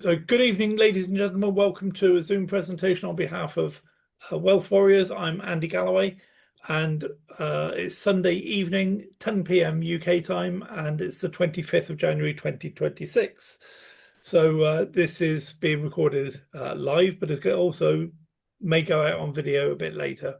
So good evening, ladies and gentlemen. Welcome to a Zoom presentation on behalf of Wealth Warriors. I'm Andy Galloway, and it's Sunday evening, 10 p.m. UK time, and it's the 25th of January 2026. So this is being recorded live, but it also may go out on video a bit later.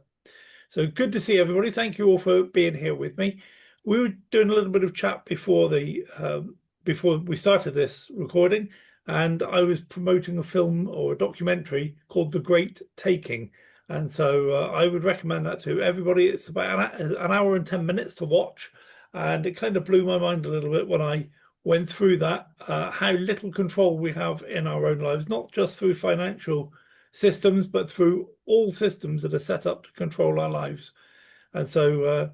So good to see everybody. Thank you all for being here with me. We were doing a little bit of chat before we started this recording, and I was promoting a film or a documentary called The Great Taking. And so I would recommend that to everybody. It's about an hour and 10 minutes to watch. And it kind of blew my mind a little bit when I went through that, how little control we have in our own lives, not just through financial systems, but through all systems that are set up to control our lives. And so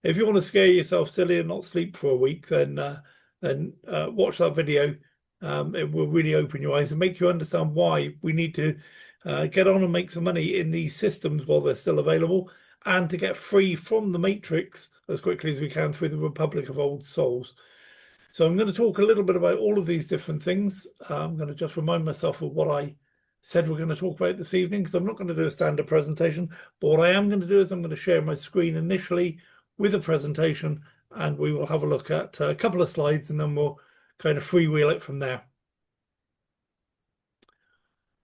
if you want to scare yourself silly and not sleep for a week, then watch that video. It will really open your eyes and make you understand why we need to get on and make some money in these systems while they're still available, and to get free from the matrix as quickly as we can through the Republic of Old Souls. So I'm going to talk a little bit about all of these different things. I'm going to just remind myself of what I said we're going to talk about this evening, because I'm not going to do a standard presentation, but what I am going to do is I'm going to share my screen initially with a presentation, and we will have a look at a couple of slides, and then we'll kind of freewheel it from there.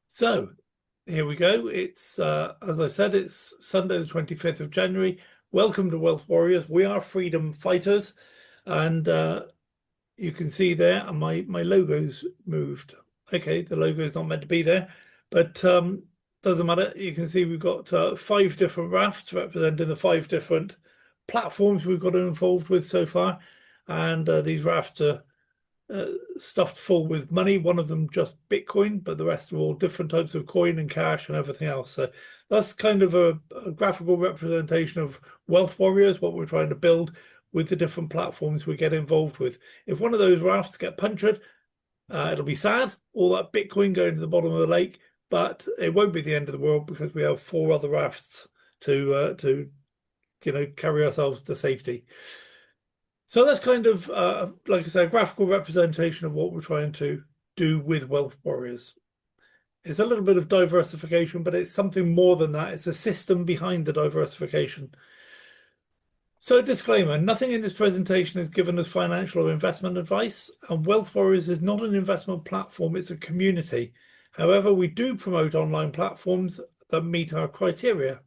So here we go. It's as I said, it's Sunday the 25th of January. Welcome to Wealth Warriors. We are freedom fighters, and you can see there, and my logo's moved. Okay, the logo is not meant to be there, but doesn't matter. You can see we've got 5 different rafts representing the 5 different platforms we've got involved with so far, and these rafts are stuffed full with money. One of them just Bitcoin, but the rest are all different types of coin and cash and everything else. So that's kind of a graphical representation of Wealth Warriors, what we're trying to build with the different platforms we get involved with. If one of those rafts get punctured, it'll be sad, all that Bitcoin going to the bottom of the lake, but it won't be the end of the world, because we have 4 other rafts to carry ourselves to safety. So that's kind of, like I said, a graphical representation of what we're trying to do with Wealth Warriors. It's a little bit of diversification, but it's something more than that. It's a system behind the diversification. So disclaimer, nothing in this presentation is given as financial or investment advice, and Wealth Warriors is not an investment platform, it's a community. However, we do promote online platforms that meet our criteria.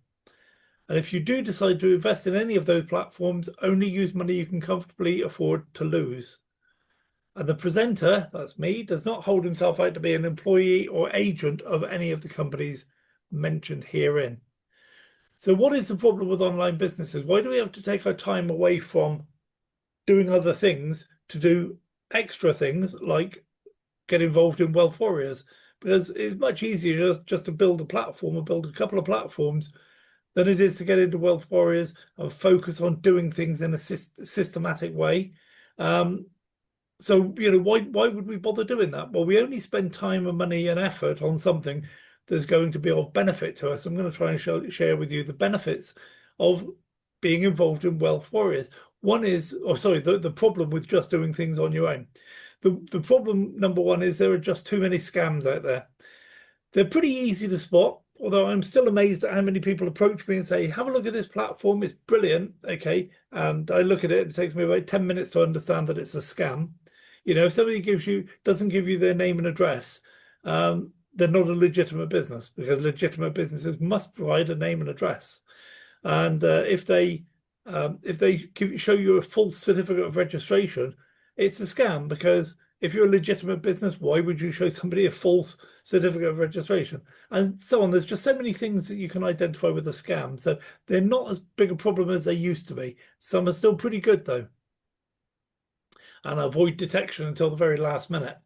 And if you do decide to invest in any of those platforms, only use money you can comfortably afford to lose. And the presenter, that's me, does not hold himself out to be an employee or agent of any of the companies mentioned herein. So what is the problem with online businesses? Why do we have to take our time away from doing other things to do extra things like get involved in Wealth Warriors? Because it's much easier just to build a platform or build a couple of platforms than it is to get into Wealth Warriors and focus on doing things in a systematic way. So, why would we bother doing that? Well, we only spend time and money and effort on something that's going to be of benefit to us. I'm going to try and share with you the benefits of being involved in Wealth Warriors. One is, the problem with just doing things on your own. The problem, number one, is there are just too many scams out there. They're pretty easy to spot, although I'm still amazed at how many people approach me and say, have a look at this platform, it's brilliant. Okay. And I look at it, it takes me about 10 minutes to understand that it's a scam. If somebody doesn't give you their name and address, they're not a legitimate business, because legitimate businesses must provide a name and address. And if they show you a false certificate of registration, it's a scam, because if you're a legitimate business, why would you show somebody a false certificate of registration? And so on. There's just so many things that you can identify with a scam. So they're not as big a problem as they used to be. Some are still pretty good, though, and avoid detection until the very last minute.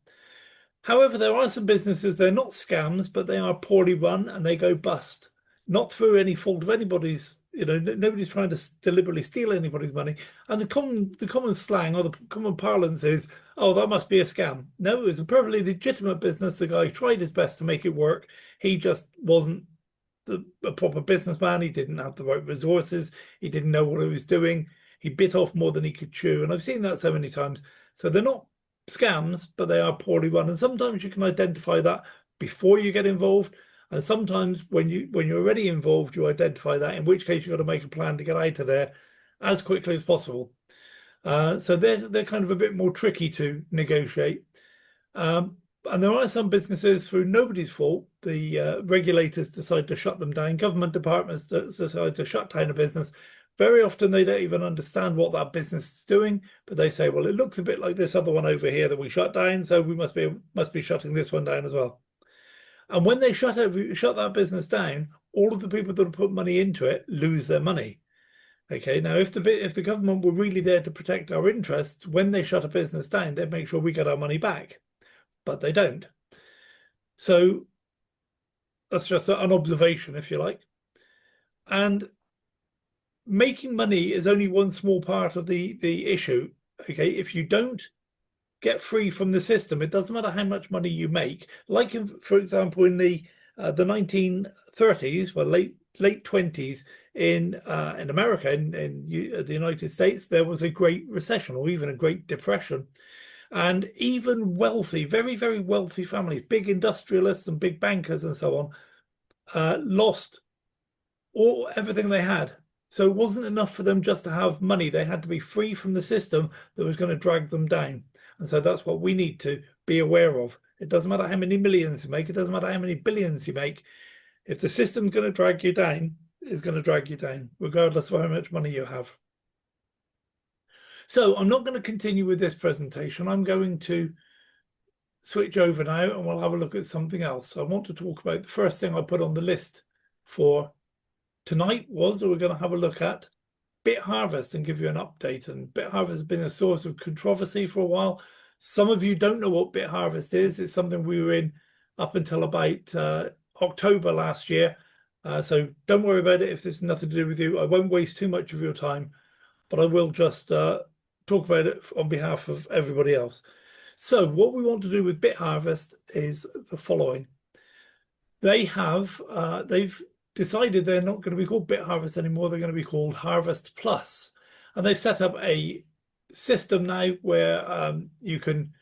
However, there are some businesses, they're not scams, but they are poorly run and they go bust. Not through any fault of anybody's. Nobody's trying to deliberately steal anybody's money. And the common slang or the common parlance is, oh, that must be a scam. No, it was a perfectly legitimate business. The guy tried his best to make it work. He just wasn't a proper businessman. He didn't have the right resources. He didn't know what he was doing. He bit off more than he could chew. And I've seen that so many times. So they're not scams, but they are poorly run. And sometimes you can identify that before you get involved. And sometimes when you're already involved, you identify that, in which case you've got to make a plan to get out of there as quickly as possible. So they're kind of a bit more tricky to negotiate. And there are some businesses, through nobody's fault, the regulators decide to shut them down. Government departments decide to shut down a business. Very often they don't even understand what that business is doing, but they say, well, it looks a bit like this other one over here that we shut down, so we must be shutting this one down as well. And when they shut that business down, all of the people that have put money into it lose their money. Okay, now if the government were really there to protect our interests, when they shut a business down, they'd make sure we get our money back, but they don't. So that's just an observation, if you like. And making money is only one small part of the issue. Okay, if you don't get free from the system, it doesn't matter how much money you make. Like for example, in the 1930s, well, late 20s in America, in the United States, there was a Great Recession, or even a Great Depression. And even wealthy, very, very wealthy families, big industrialists and big bankers and so on, lost everything they had. So it wasn't enough for them just to have money. They had to be free from the system that was going to drag them down. And so that's what we need to be aware of. It doesn't matter how many millions you make. It doesn't matter how many billions you make. If the system's going to drag you down, it's going to drag you down, regardless of how much money you have. So I'm not going to continue with this presentation. I'm going to switch over now and we'll have a look at something else. I want to talk about the first thing I put on the list for tonight was we're going to have a look at BitHarvest and give you an update. And BitHarvest has been a source of controversy for a while. Some of you don't know what BitHarvest is. It's something we were in up until about October last year. So don't worry about it if there's nothing to do with you. I won't waste too much of your time, but I will just talk about it on behalf of everybody else. So what we want to do with BitHarvest is the following. They've decided they're not going to be called BitHarvest anymore. They're going to be called Harvest Plus, and they've set up a system now where you can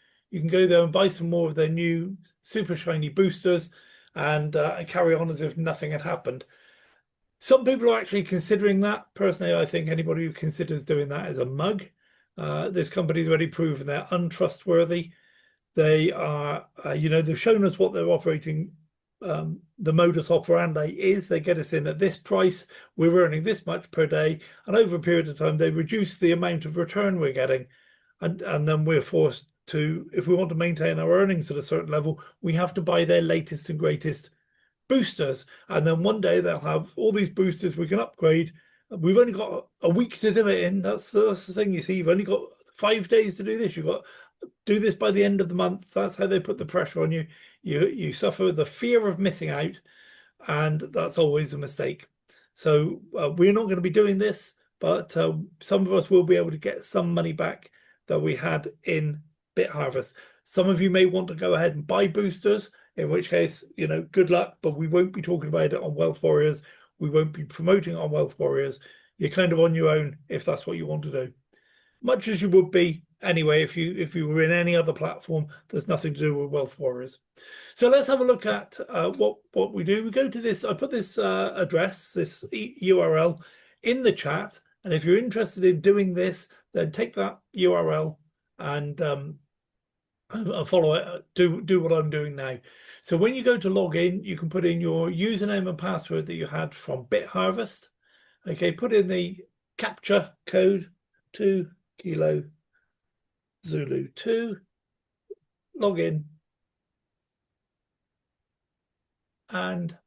go there and buy some more of their new super shiny boosters and carry on as if nothing had happened. Some people are actually considering that. Personally, I think anybody who considers doing that is a mug. This company's already proven they're untrustworthy. They are, they've shown us what they're operating. The modus operandi is they get us in at this price, we're earning this much per day, and over a period of time they reduce the amount of return we're getting, and then we're forced to, if we want to maintain our earnings at a certain level, we have to buy their latest and greatest boosters. And then one day they'll have all these boosters we can upgrade. We've only got a week to do it in. That's the thing, you see. You've only got 5 days to do this. You've got to do this by the end of the month. That's how they put the pressure on you. You suffer the fear of missing out, and that's always a mistake. So we're not going to be doing this, but some of us will be able to get some money back that we had in BitHarvest. Some of you may want to go ahead and buy boosters, in which case, good luck, but we won't be talking about it on Wealth Warriors. We won't be promoting it on Wealth Warriors. You're kind of on your own if that's what you want to do. Much as you would be anyway if you were in any other platform that's nothing to do with Wealth Warriors. So let's have a look at what we do. We go to this, I put this address, this URL in the chat, and if you're interested in doing this, then take that URL and follow it, do what I'm doing now. So when you go to log in, you can put in your username and password that you had from BitHarvest. Okay, put in the captcha code 2 Kilo Zulu 2, log in, and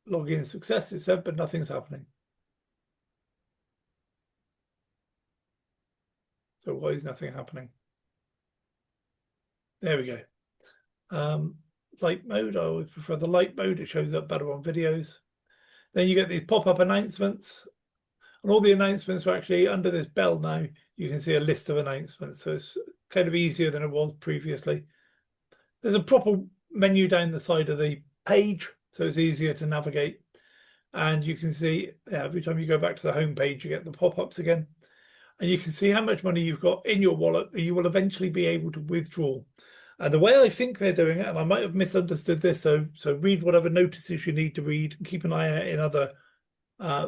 login success, it said, but nothing's happening. So why is nothing happening? There we go. Light mode, I always prefer the light mode. It shows up better on videos. Then you get these pop-up announcements, and all the announcements are actually under this bell now. You can see a list of announcements, so it's kind of easier than it was previously. There's a proper menu down the side of the page, so it's easier to navigate. And you can see every time you go back to the home page, you get the pop-ups again. and you can see how much money you've got in your wallet that you will eventually be able to withdraw. And the way I think they're doing it, and I might have misunderstood this, so read whatever notices you need to read, and keep an eye out uh,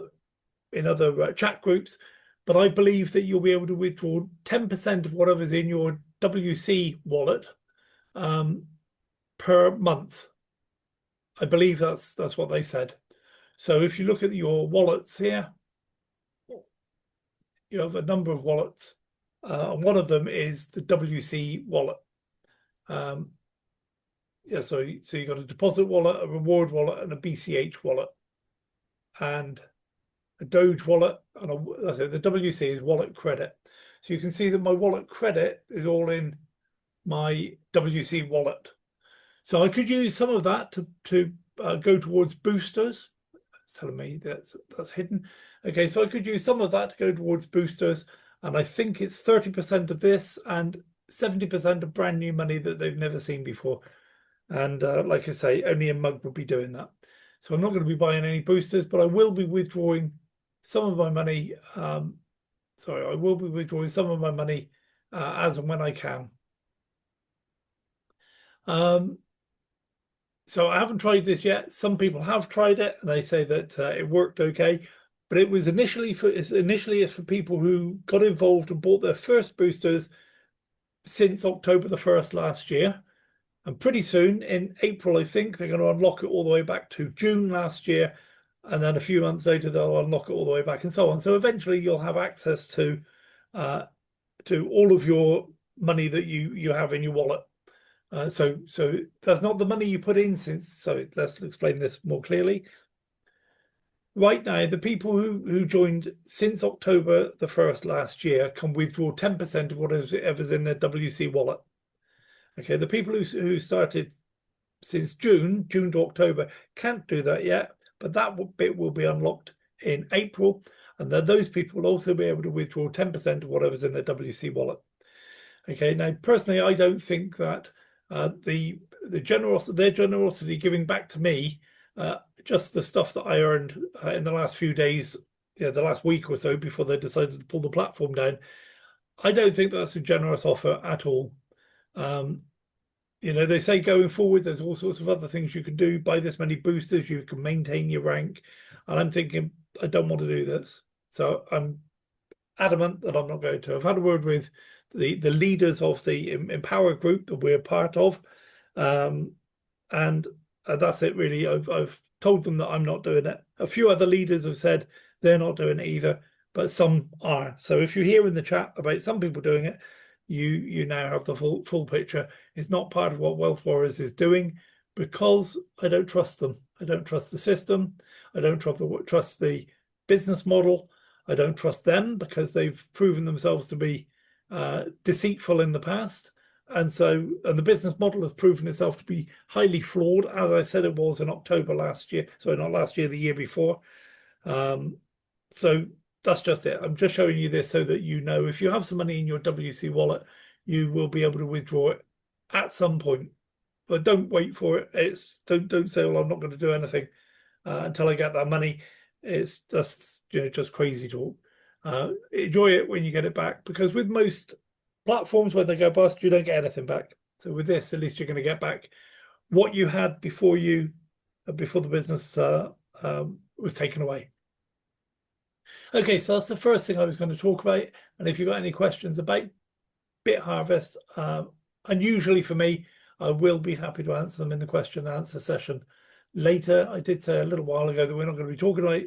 in other chat groups. But I believe that you'll be able to withdraw 10% of whatever's in your WC wallet per month. I believe that's what they said. So if you look at your wallets here, you have a number of wallets, and one of them is the WC wallet. Yeah, so you've got a deposit wallet, a reward wallet, and a BCH wallet, and a Doge wallet, and that's it. The WC is wallet credit. So you can see that my wallet credit is all in my WC wallet. So I could use some of that to go towards boosters. It's telling me that's hidden. Okay, so I could use some of that to go towards boosters, and I think it's 30% of this and 70% of brand new money that they've never seen before. And like I say, only a mug would be doing that. So I'm not going to be buying any boosters, but I will be withdrawing some of my money. Sorry, I will be withdrawing some of my money as and when I can. So I haven't tried this yet. Some people have tried it, and they say that it worked okay. But it was initially it's for people who got involved and bought their first boosters since October the 1st last year. And pretty soon, in April, I think, they're going to unlock it all the way back to June last year. And then a few months later, they'll unlock it all the way back and so on. So eventually you'll have access to all of your money that you have in your wallet. So that's not the money you put in since. So let's explain this more clearly. Right now, the people who joined since October the 1st last year can withdraw 10% of whatever's in their WC wallet. Okay, the people who started since June to October can't do that yet, but that bit will be unlocked in April, and then those people will also be able to withdraw 10% of whatever's in their WC wallet. Okay, now personally, I don't think that their generosity giving back to me, just the stuff that I earned in the last few days, the last week or so before they decided to pull the platform down, I don't think that's a generous offer at all. They say going forward, there's all sorts of other things you can do. Buy this many boosters, you can maintain your rank. And I'm thinking, I don't want to do this. So I'm adamant that I'm not going to. I've had a word with the leaders of the Empower group that we're part of. And that's it, really. I've told them that I'm not doing it. A few other leaders have said they're not doing it either, but some are. So if you hear in the chat about some people doing it, you now have the full picture. It's not part of what Wealth Warriors is doing because I don't trust them. I don't trust the system. I don't trust the business model. I don't trust them because they've proven themselves to be deceitful in the past. And the business model has proven itself to be highly flawed, as I said it was in October last year. Sorry, not last year, the year before. So that's just it. I'm just showing you this so that you know if you have some money in your WC wallet, you will be able to withdraw it at some point. But don't wait for it. Don't say, well, I'm not going to do anything until I get that money. It's just crazy talk. Enjoy it when you get it back, because with most platforms, when they go bust, you don't get anything back. So with this, at least you're going to get back what you had before the business was taken away. Okay, so that's the first thing I was going to talk about. And if you've got any questions about BitHarvest, unusually for me, I will be happy to answer them in the question and answer session later. I did say a little while ago that we're not going to be talking about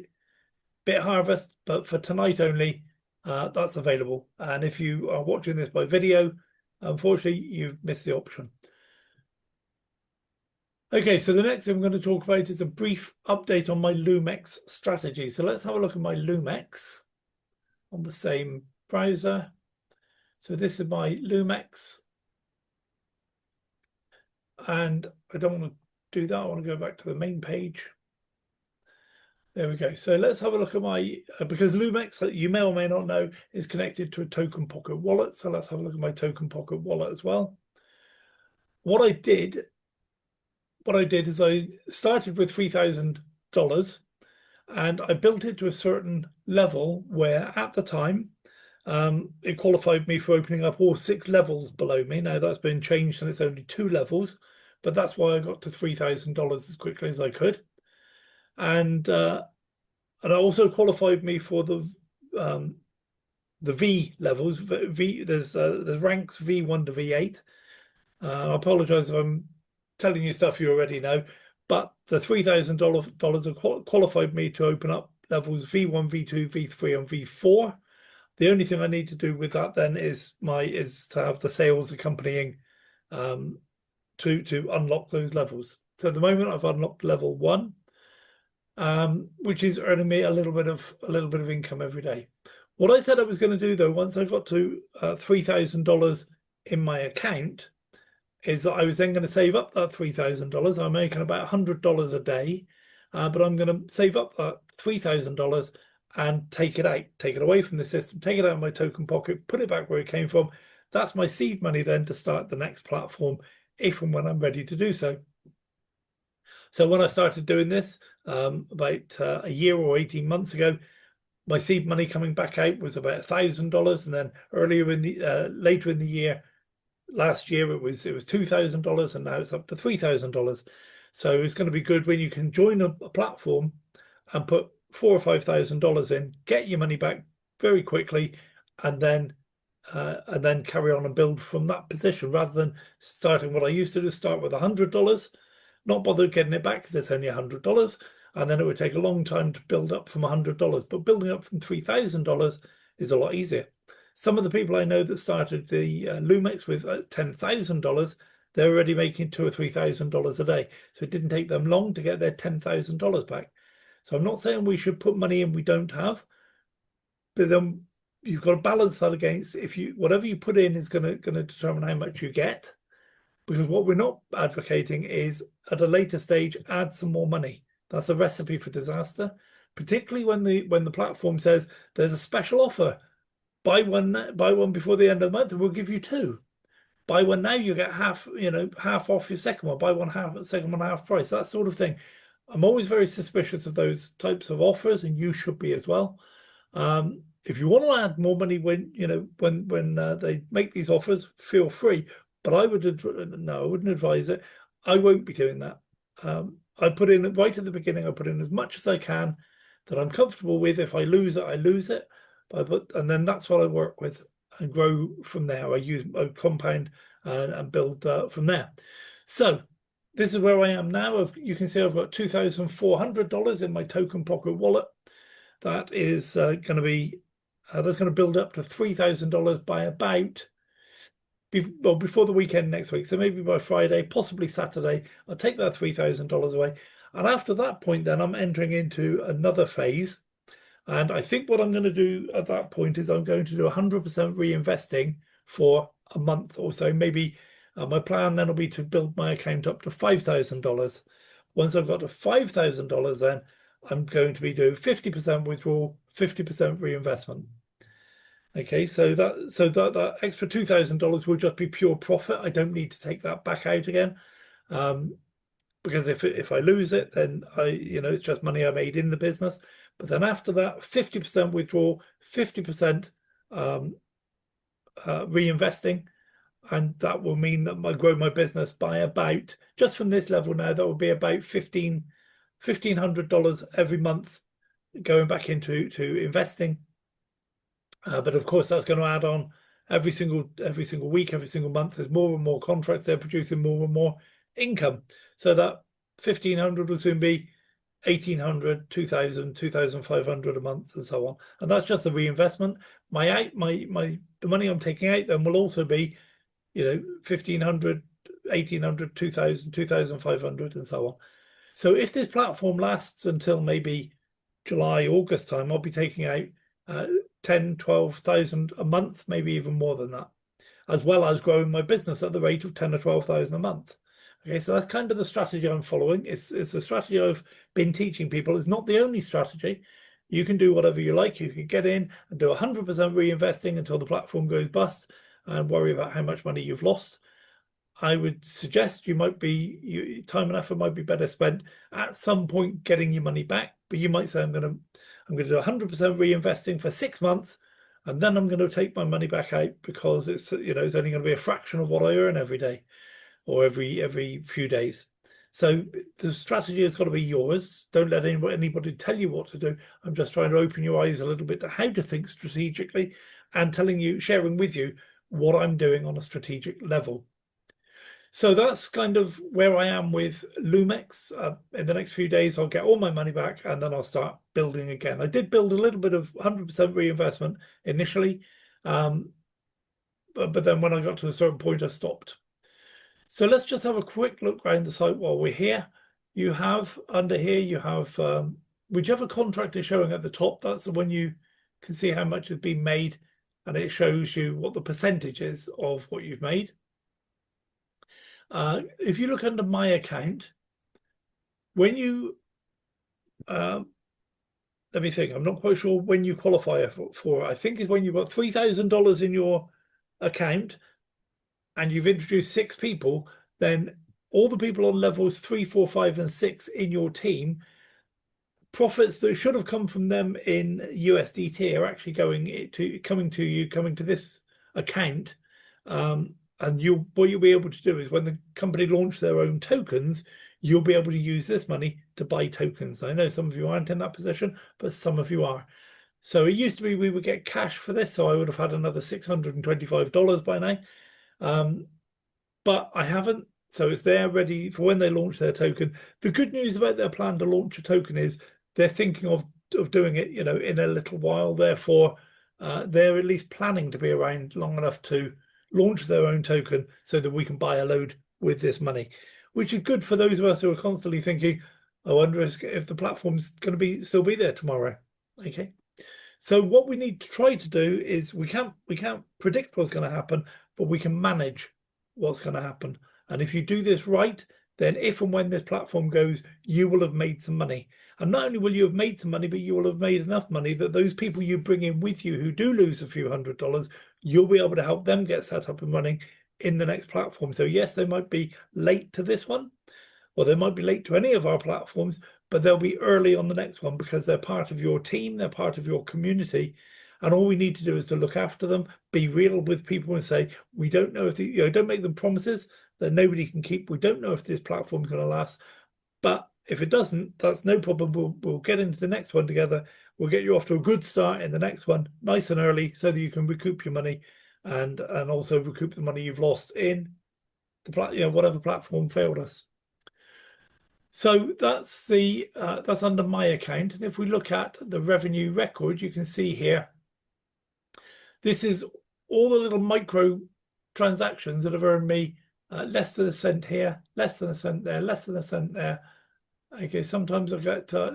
BitHarvest, but for tonight only, that's available. And if you are watching this by video, unfortunately, you've missed the option. Okay, so the next thing I'm going to talk about is a brief update on my Loom-X strategy. So let's have a look at my Loom-X on the same browser. So this is my Loom-X. And I don't want to do that. I want to go back to the main page. There we go. So let's have a look at my, because Loom-X, you may or may not know, is connected to a Token Pocket wallet. So let's have a look at my Token Pocket wallet as well. What I did is I started with $3,000 and I built it to a certain level where at the time It qualified me for opening up all 6 levels below me. Now that's been changed and it's only 2 levels, but that's why I got to $3,000 as quickly as I could. And it also qualified me for the V levels. There's ranks V1 to V8. I apologize if I'm telling you stuff you already know, but the $3,000 have qualified me to open up levels V1, V2, V3, and V4. The only thing I need to do with that then is to have the sales accompanying to unlock those levels. So at the moment I've unlocked level 1, which is earning me a little bit of income every day. What I said I was going to do though, once I got to $3,000 in my account, is that I was then going to save up that $3,000. I'm making about $100 a day, but I'm going to save up that $3,000 and take it away from the system, take it out of my token pocket, put it back where it came from. That's my seed money then to start the next platform if and when I'm ready to do so. So when I started doing this about a year or 18 months ago, my seed money coming back out was about $1,000, and then later in the year, last year it was $2,000, and now it's up to $3,000. So it's going to be good when you can join a platform and put $4,000 or $5,000 in, get your money back very quickly, and then carry on and build from that position, rather than starting what I used to do, start with $100, not bother getting it back because it's only $100, and then it would take a long time to build up from $100. But building up from $3,000 is a lot easier. Some of the people I know that started the Loom-X with $10,000, they're already making $2,000 or $3,000 a day. So it didn't take them long to get their $10,000 back. So I'm not saying we should put money in we don't have, but then you've got to balance that against whatever you put in is going to determine how much you get. Because what we're not advocating is at a later stage add some more money. That's a recipe for disaster, particularly when the platform says there's a special offer. Buy one before the end of the month, and we'll give you 2. Buy one now, you get half off your second one. Buy second one half price, that sort of thing. I'm always very suspicious of those types of offers, and you should be as well. If you want to add more money when they make these offers, feel free. But I wouldn't advise it. I won't be doing that. I put in right at the beginning. I put in as much as I can that I'm comfortable with. If I lose it, I lose it. And then that's what I work with and grow from there. I compound and build from there. So this is where I am now. You can see I've got $2,400 in my token pocket wallet. That is going to be that's going to build up to $3,000 by about before the weekend next week. So maybe by Friday, possibly Saturday, I'll take that $3,000 away. And after that point, then I'm entering into another phase. And I think what I'm going to do at that point is I'm going to do 100% reinvesting for a month or so. Maybe my plan then will be to build my account up to $5,000. Once I've got to $5,000, then I'm going to be doing 50% withdrawal, 50% reinvestment. Okay, so that extra $2,000 will just be pure profit. I don't need to take that back out again, because if I lose it, then it's just money I made in the business. But then after that, 50% withdrawal, 50% reinvesting, and that will mean that I grow my business by about, just from this level now, that will be about $1,500 every month going back into investing. But of course, that's going to add on every single week, every single month. There's more and more contracts. They're producing more and more income. So that 1,500 will soon be 1,800, 2,000, 2,500 a month, and so on. And that's just the reinvestment. The money I'm taking out then will also be, 1,500, 1,800, 2,000, 2,500, and so on. So if this platform lasts until maybe July, August time, I'll be taking out 10, 12,000 a month, maybe even more than that, as well as growing my business at the rate of 10 or 12,000 a month. Okay, so that's kind of the strategy I'm following. It's a strategy I've been teaching people. It's not the only strategy. You can do whatever you like. You can get in and do 100% reinvesting until the platform goes bust and worry about how much money you've lost. I would suggest time and effort might be better spent at some point getting your money back. But you might say, I'm going to do 100% reinvesting for 6 months, and then I'm going to take my money back out because it's, you know, it's only going to be a fraction of what I earn every day or every few days. So the strategy has got to be yours. Don't let anybody tell you what to do. I'm just trying to open your eyes a little bit to how to think strategically and sharing with you what I'm doing on a strategic level. So that's kind of where I am with Loom-X. In the next few days, I'll get all my money back and then I'll start building again. I did build a little bit of 100% reinvestment initially, but then when I got to a certain point, I stopped. So let's just have a quick look around the site while we're here. You have under here, you have whichever contract is showing at the top, that's the one you can see how much has been made, and it shows you what the percentage is of what you've made. If you look under my account, when you let me think, I'm not quite sure when you qualify for it. I think it's when you've got $3,000 in your account and you've introduced 6 people, then all the people on levels 3, 4, 5, and 6 in your team, profits that should have come from them in USDT are actually coming to this account. And what you'll be able to do is when the company launch their own tokens, you'll be able to use this money to buy tokens. I know some of you aren't in that position, but some of you are. So it used to be we would get cash for this, so I would have had another $625 by now. But I haven't, so it's there ready for when they launch their token. The good news about their plan to launch a token is they're thinking of doing it, you know, in a little while. Therefore, they're at least planning to be around long enough to launch their own token so that we can buy a load with this money, which is good for those of us who are constantly thinking, I wonder if the platform's going to still be there tomorrow. Okay. So what we need to try to do is we can't predict what's going to happen, but we can manage what's going to happen. And if you do this right, then if and when this platform goes, you will have made some money. And not only will you have made some money, but you will have made enough money that those people you bring in with you who do lose a few $100s, you'll be able to help them get set up and running in the next platform. So yes, they might be late to this one, or they might be late to any of our platforms, but they'll be early on the next one because they're part of your team, they're part of your community. And all we need to do is to look after them, be real with people and say, we don't know if don't make them promises that nobody can keep. We don't know if this platform's going to last, but if it doesn't, that's no problem. We'll get into the next one together. We'll get you off to a good start in the next one, nice and early, so that you can recoup your money and also recoup the money you've lost in the whatever platform failed us. So that's that's under my account. And if we look at the revenue record, you can see here, this is all the little micro transactions that have earned me less than a cent here, less than a cent there, less than a cent there. Okay, sometimes I get, I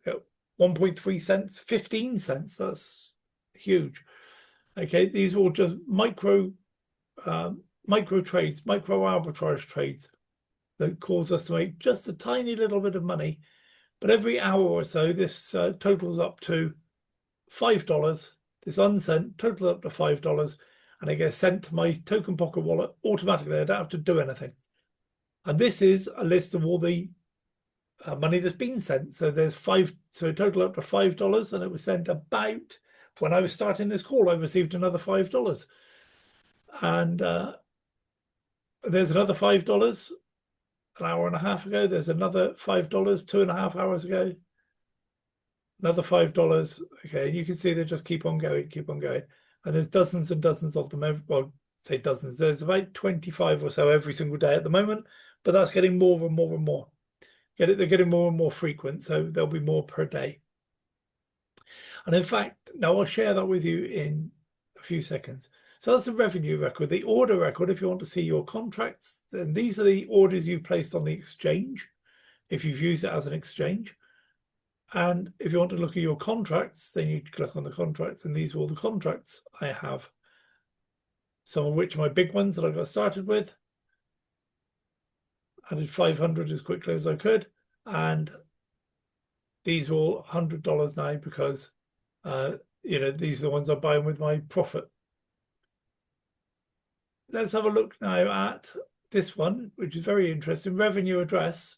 get 1.3 cents, 15 cents. That's huge. Okay, these are all just micro trades, micro arbitrage trades that cause us to make just a tiny little bit of money. But every hour or so, this totals up to $5. This unsent totals up to $5, and I get sent to my token pocket wallet automatically. I don't have to do anything. And this is a list of all the money that's been sent. So there's so it totaled up to $5, and it was sent about, when I was starting this call, I received another $5. And there's another $5 an hour and a half ago. There's another $5 2.5 hours ago. Another $5. Okay, and you can see they just keep on going, keep on going. And there's dozens and dozens of them. Well, say dozens. There's about 25 or so every single day at the moment, but that's getting more and more and more. They're getting more and more frequent, so there'll be more per day. And in fact, now I'll share that with you in a few seconds. So that's the revenue record. The order record, if you want to see your contracts, then these are the orders you've placed on the exchange, if you've used it as an exchange. And if you want to look at your contracts, then you click on the contracts, and these are all the contracts I have. Some of which are my big ones that I got started with. I did 500 as quickly as I could, and these are all $100 now because these are the ones I'm buying with my profit. Let's have a look now at this one, which is very interesting. Revenue address.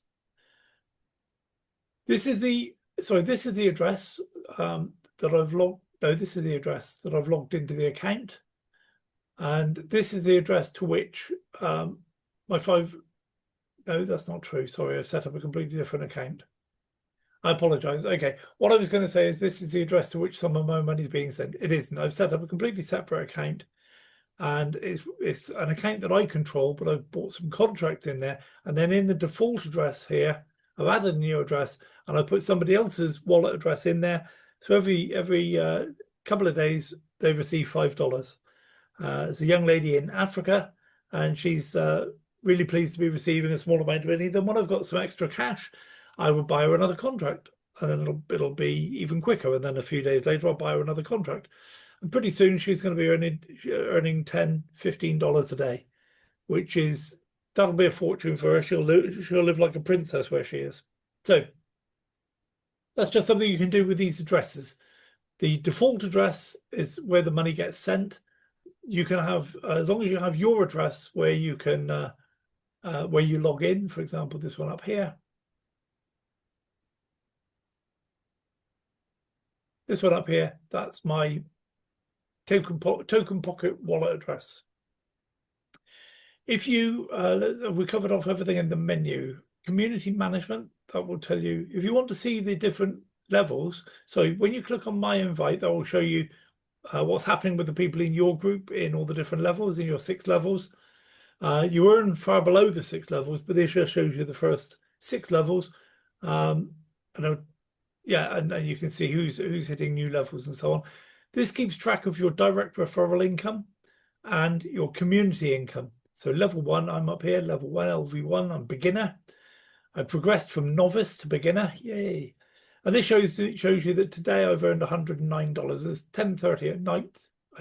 This is the address that I've logged. no, this is the address that I've logged into the account. And this is the address to which my five, no, that's not true. Sorry, I've set up a completely different account. I apologize. Okay, what I was going to say is this is the address to which some of my money is being sent. It isn't. I've set up a completely separate account, and it's an account that I control, but I've bought some contracts in there, and then in the default address here, I've added a new address, and I put somebody else's wallet address in there. So every couple of days they receive $5. There's a young lady in Africa, and she's really pleased to be receiving a small amount of money. Then when I've got some extra cash, I will buy her another contract, and then it'll be even quicker. And then a few days later, I'll buy her another contract. And pretty soon she's going to be earning $10, $15 a day, which is, that'll be a fortune for her. She'll live like a princess where she is. So that's just something you can do with these addresses. The default address is where the money gets sent. You can have, as long as you have your address where you can where you log in, for example, this one up here. This one up here, that's my token pocket wallet address. If you we covered off everything in the menu. Community management, that will tell you if you want to see the different levels. So when you click on my invite, that will show you what's happening with the people in your group in all the different levels, in your 6 levels. You earn far below the 6 levels, but this just shows you the first 6 levels. Yeah, and you can see who's hitting new levels and so on. This keeps track of your direct referral income and your community income. So level 1, I'm up here, level 1, LV1, I'm beginner. I progressed from novice to beginner, yay. And this shows you that today I've earned $109. It's 10:30 at night.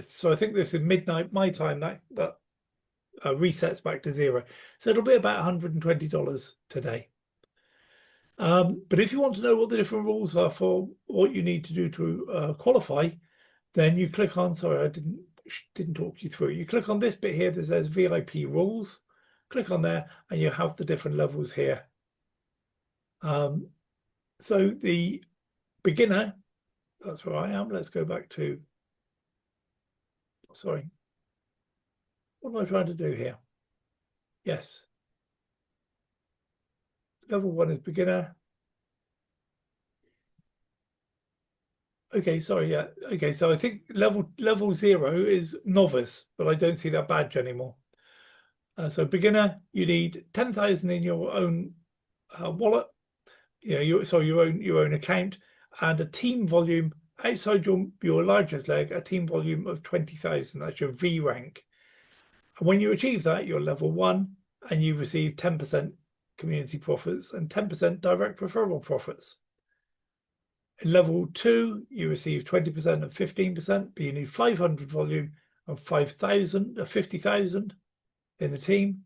So I think this is midnight my time, that resets back to 0. So it'll be about $120 today. But if you want to know what the different rules are for what you need to do to qualify, then you click on, sorry, I didn't talk you through. You click on this bit here that says VIP rules. Click on there and you have the different levels here. So the beginner, that's where I am. Let's go back to, sorry. What am I trying to do here? Yes. Level 1 is beginner. Okay, sorry, yeah. Okay, so I think level 0 is novice, but I don't see that badge anymore. So beginner, you need 10,000 in your own wallet, your own account, and a team volume outside your largest leg, a team volume of 20,000. That's your V rank. And when you achieve that, you're level 1, and you receive 10% community profits and 10% direct referral profits. In level 2, you receive 20% and 15%, but you need 500 volume and 50,000 in the team.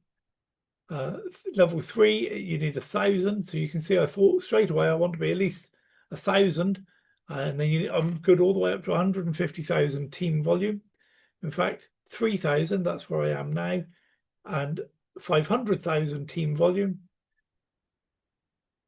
Level 3, you need 1,000. So you can see I thought straight away I want to be at least 1,000, and then I'm good all the way up to 150,000 team volume. In fact, 3,000, that's where I am now, and 500,000 team volume.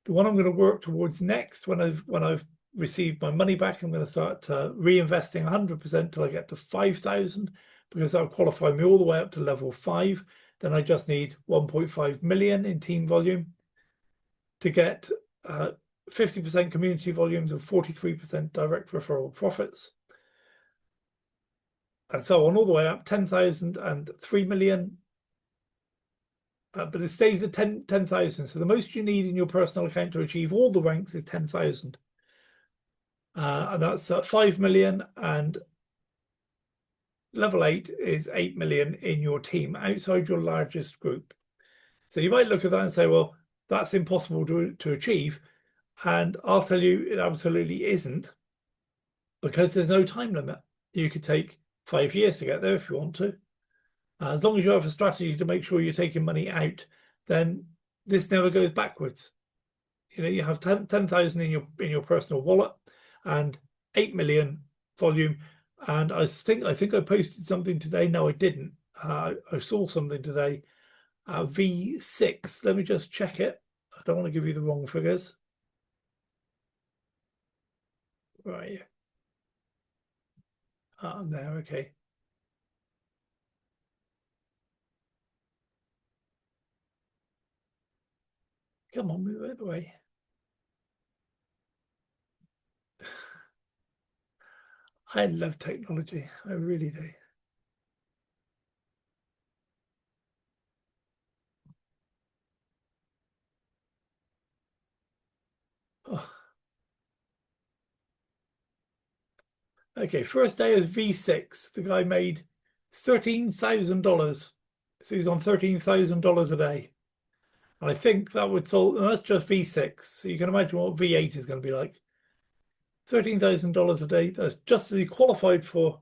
The one I'm going to work towards next, when I've received my money back, I'm going to start reinvesting 100% till I get to 5,000, because that'll qualify me all the way up to level 5. Then I just need 1.5 million in team volume to get 50% community volumes and 43% direct referral profits, and so on all the way up, 10,000 and 3 million. But it stays at 10,000. So the most you need in your personal account to achieve all the ranks is 10,000. And that's 5 million, and level 8 is 8 million in your team outside your largest group. So you might look at that and say, well, that's impossible to achieve. And I'll tell you, it absolutely isn't, because there's no time limit. You could take 5 years to get there if you want to. As long as you have a strategy to make sure you're taking money out, then this never goes backwards. You have 10,000 in your personal wallet and 8 million volume. And I think I posted something today. No, I didn't. I saw something today. V6. Let me just check it. I don't want to give you the wrong figures. Right. There, okay. Come on, move out of the way. I love technology. I really do. Oh. Okay, first day is V6. The guy made $13,000. So he's on $13,000 a day. And I think that would solve, and that's just V6. So you can imagine what V8 is going to be like. $13,000 a day. That's just as he qualified for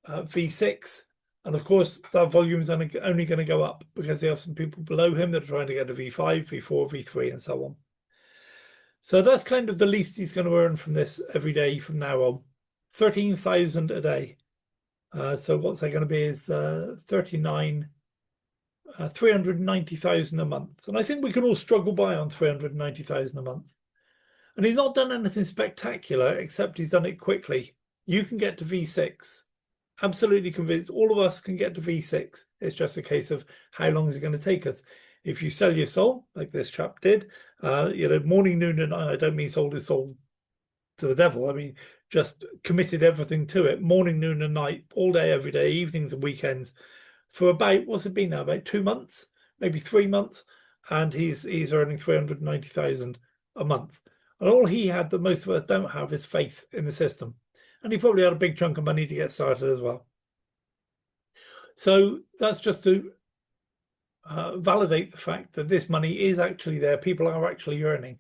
V6. And of course, that volume is only going to go up because they have some people below him that are trying to get a V5, V4, V3, and so on. So that's kind of the least he's going to earn from this every day from now on. 13,000 a day. So what's that going to be is 390,000 a month. And I think we can all struggle by on 390,000 a month. And he's not done anything spectacular, except he's done it quickly. You can get to V6. Absolutely convinced all of us can get to V6. It's just a case of how long is it going to take us. If you sell your soul, like this chap did, morning, noon, and night. I don't mean sold his soul to the devil. I mean, just committed everything to it, morning, noon, and night, all day, every day, evenings and weekends, for about, what's it been now, about 2 months, maybe 3 months, and he's earning 390,000 a month. And all he had that most of us don't have is faith in the system. And he probably had a big chunk of money to get started as well. So that's just to validate the fact that this money is actually there. People are actually earning.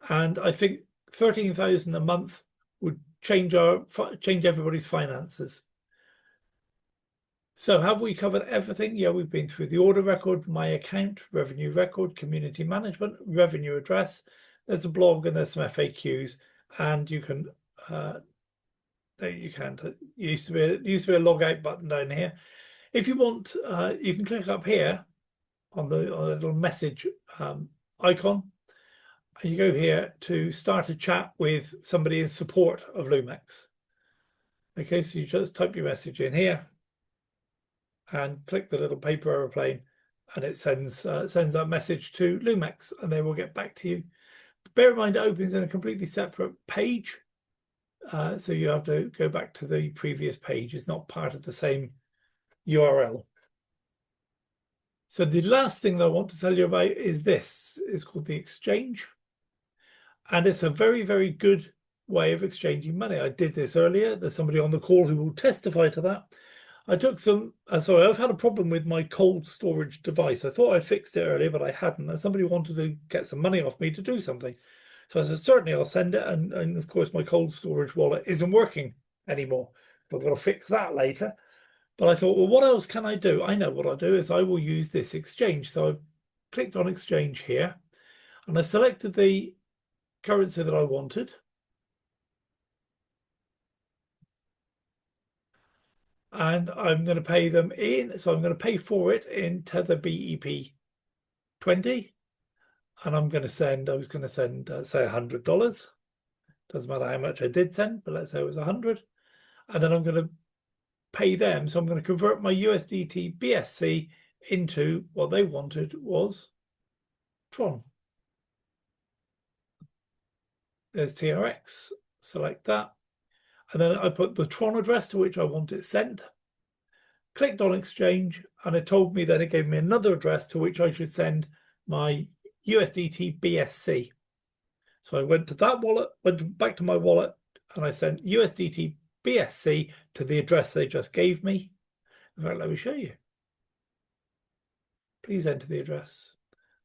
And I think 13,000 a month would change everybody's finances. So have we covered everything? Yeah, we've been through the order record, my account, revenue record, community management, revenue address. There's a blog and there's some FAQs, and you can used to be a log out button down here. If you want, you can click up here on the little message icon, and you go here to start a chat with somebody in support of Loom-X. Okay, so you just type your message in here and click the little paper aeroplane, and it sends that message to Loom-X, and they will get back to you. Bear in mind, it opens in a completely separate page, so you have to go back to the previous page. It's not part of the same URL. So the last thing that I want to tell you about is this. It's called the exchange, and it's a very, very good way of exchanging money. I did this earlier. There's somebody on the call who will testify to that. I took some, sorry, I've had a problem with my cold storage device. I thought I'd fixed it earlier, but I hadn't. And somebody wanted to get some money off me to do something. So I said, certainly I'll send it. And of course, my cold storage wallet isn't working anymore. But we'll fix that later. But I thought, well, what else can I do? I know what I'll do is I will use this exchange. So I clicked on exchange here, and I selected the currency that I wanted. And I'm going to pay them in. So I'm going to pay for it in Tether BEP 20. And I was going to send, say $100. Doesn't matter how much I did send, but let's say it was 100. And then I'm going to pay them. So I'm going to convert my USDT BSC into what they wanted was Tron. There's TRX, select that. And then I put the Tron address to which I want it sent, clicked on exchange, and it told me that it gave me another address to which I should send my USDT BSC. So I went to that wallet, went back to my wallet, and I sent USDT BSC to the address they just gave me. In fact, let me show you. Please enter the address.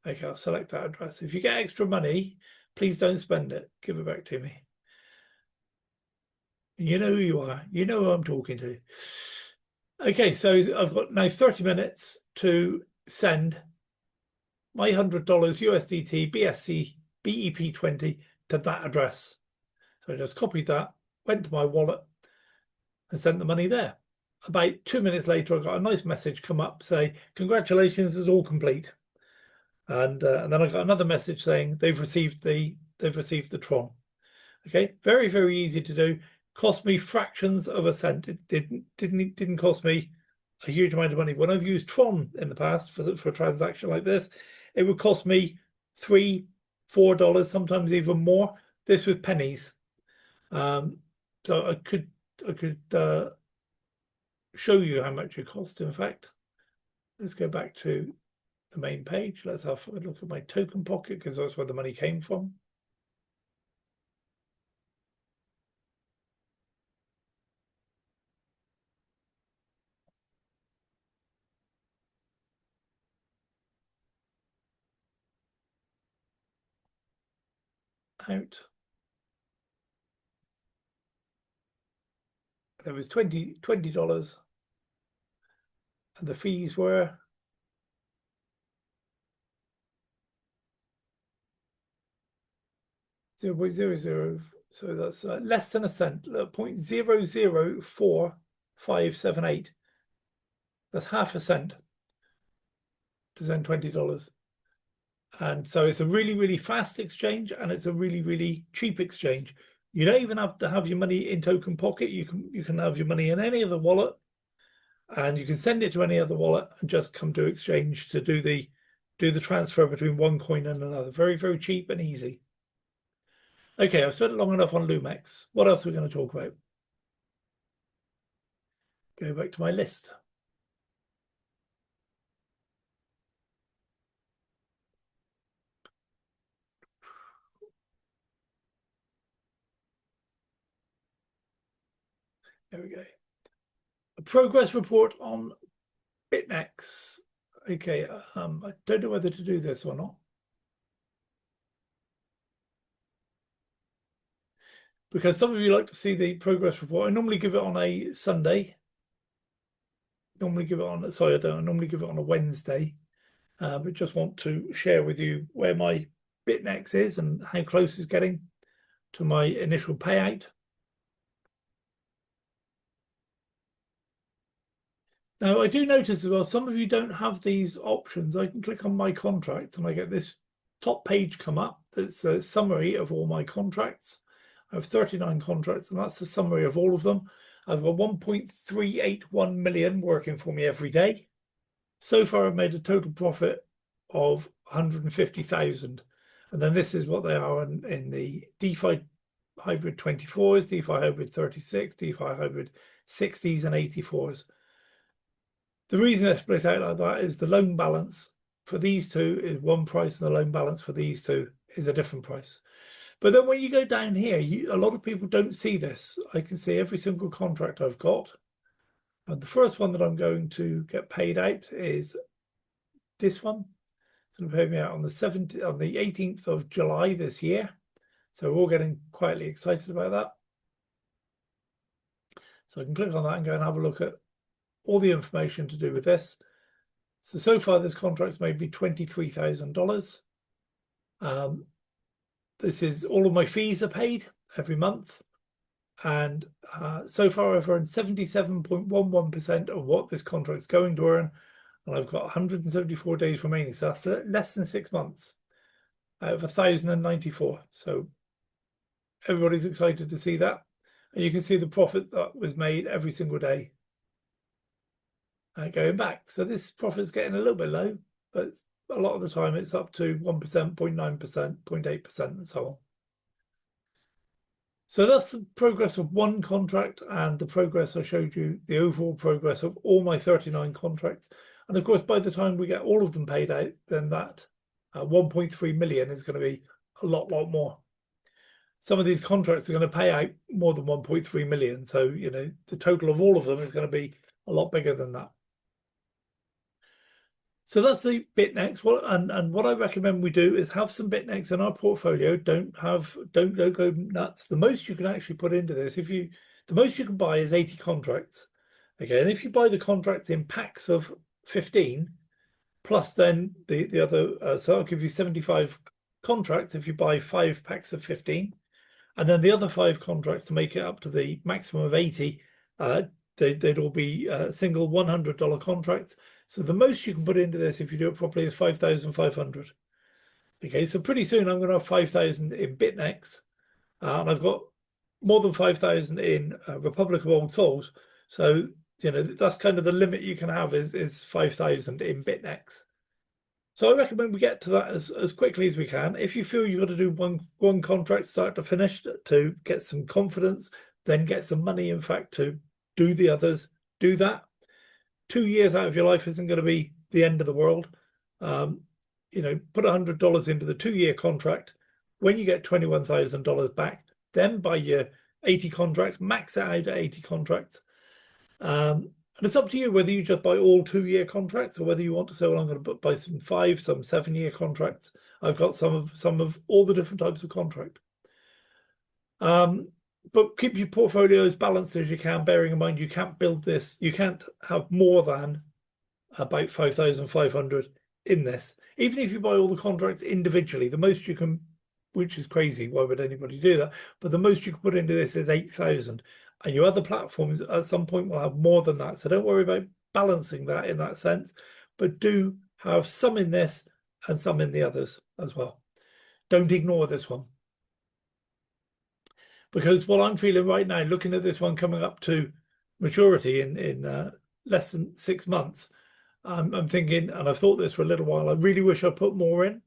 Okay, I'll select that address. If you get extra money, please don't spend it. Give it back to me. You know who you are. You know who I'm talking to. Okay, so I've got now 30 minutes to send my $100 USDT BSC BEP20 to that address. So I just copied that, went to my wallet, and sent the money there. About 2 minutes later, I got a nice message come up say, "Congratulations, it's all complete." And then I got another message saying they've received the Tron. Okay, very, very easy to do. cost me fractions of a cent. It didn't cost me a huge amount of money. When I've used Tron in the past for a transaction like this, it would cost me $3, $4, sometimes even more. This was pennies. So I could show you how much it cost. In fact, let's go back to the main page. Let's have a look at my token pocket, because that's where the money came from. Out. There was $20, and the fees were $0.00. So that's less than a cent, 0.004578. That's half a cent to send $20. And so it's a really, really fast exchange, and it's a really, really cheap exchange. You don't even have to have your money in token pocket. You can have your money in any other wallet, and you can send it to any other wallet and just come to exchange to do the transfer between one coin and another. Very, very cheap and easy. Okay, I've spent long enough on Loom-X. What else are we going to talk about? Go back to my list. There we go. A progress report on BitNEX. Okay, I don't know whether to do this or not, because some of you like to see the progress report. I normally give it on a Sunday. Normally give it on, sorry, I don't. I normally give it on a Wednesday, but just want to share with you where my BitNEX is and how close it's getting to my initial payout. Now, I do notice as well, some of you don't have these options. I can click on my contracts and I get this top page come up. That's a summary of all my contracts. I have 39 contracts, and that's a summary of all of them. I've got 1.381 million working for me every day. So far, I've made a total profit of 150,000. And then this is what they are in the DeFi hybrid 24s, DeFi hybrid 36, DeFi hybrid 60s, and 84s. The reason they're split out like that is the loan balance for these two is one price, and the loan balance for these two is a different price. But then when you go down here, a lot of people don't see this. I can see every single contract I've got. And the first one that I'm going to get paid out is this one. It's going to pay me out on the 18th of July this year. So we're all getting quietly excited about that. So I can click on that and go and have a look at all the information to do with this. So far this contract's made me $23,000. This is all of my fees are paid every month. And so far I've earned 77.11% of what this contract's going to earn. And I've got 174 days remaining. So that's less than 6 months out of 1,094. So everybody's excited to see that. And you can see the profit that was made every single day going back. So this profit's getting a little bit low, but a lot of the time it's up to 1%, 0.9%, 0.8%, and so on. So that's the progress of one contract, and the progress I showed you, the overall progress of all my 39 contracts. And of course, by the time we get all of them paid out, then that 1.3 million is going to be a lot more. Some of these contracts are going to pay out more than 1.3 million. So, you know, the total of all of them is going to be a lot bigger than that. So that's the BitNEX. And what I recommend we do is have some BitNEX in our portfolio. Don't go nuts. The most you can actually put into this, the most you can buy is 80 contracts. Okay, and if you buy the contracts in packs of 15, plus then the other, so that'll give you 75 contracts if you buy 5 packs of 15, and then the other 5 contracts to make it up to the maximum of 80. They'd all be single $100 contracts. So the most you can put into this, if you do it properly, is 5,500. Okay, so pretty soon I'm going to have 5,000 in BitNEX, and I've got more than 5,000 in Republic of Old Souls. So, you know, that's kind of the limit you can have is 5,000 in BitNex. So I recommend we get to that as quickly as we can. If you feel you've got to do one contract start to finish to get some confidence, then get some money, in fact, to do the others, do that. 2 years out of your life isn't going to be the end of the world. You know, put $100 into the 2-year contract. When you get $21,000 back, then buy your 80 contracts, max it out at 80 contracts. And it's up to you whether you just buy all 2-year contracts or whether you want to say, well, I'm going to buy some 5, some 7-year contracts. I've got some of all the different types of contract. But keep your portfolio as balanced as you can, bearing in mind you can't build this, you can't have more than about 5,500 in this. Even if you buy all the contracts individually, the most you can, which is crazy, why would anybody do that? But the most you can put into this is 8,000. And your other platforms at some point will have more than that. So don't worry about balancing that in that sense, but do have some in this and some in the others as well. Don't ignore this one. Because what I'm feeling right now, looking at this one coming up to maturity in less than 6 months, I'm thinking, and I've thought this for a little while, I really wish I put more in.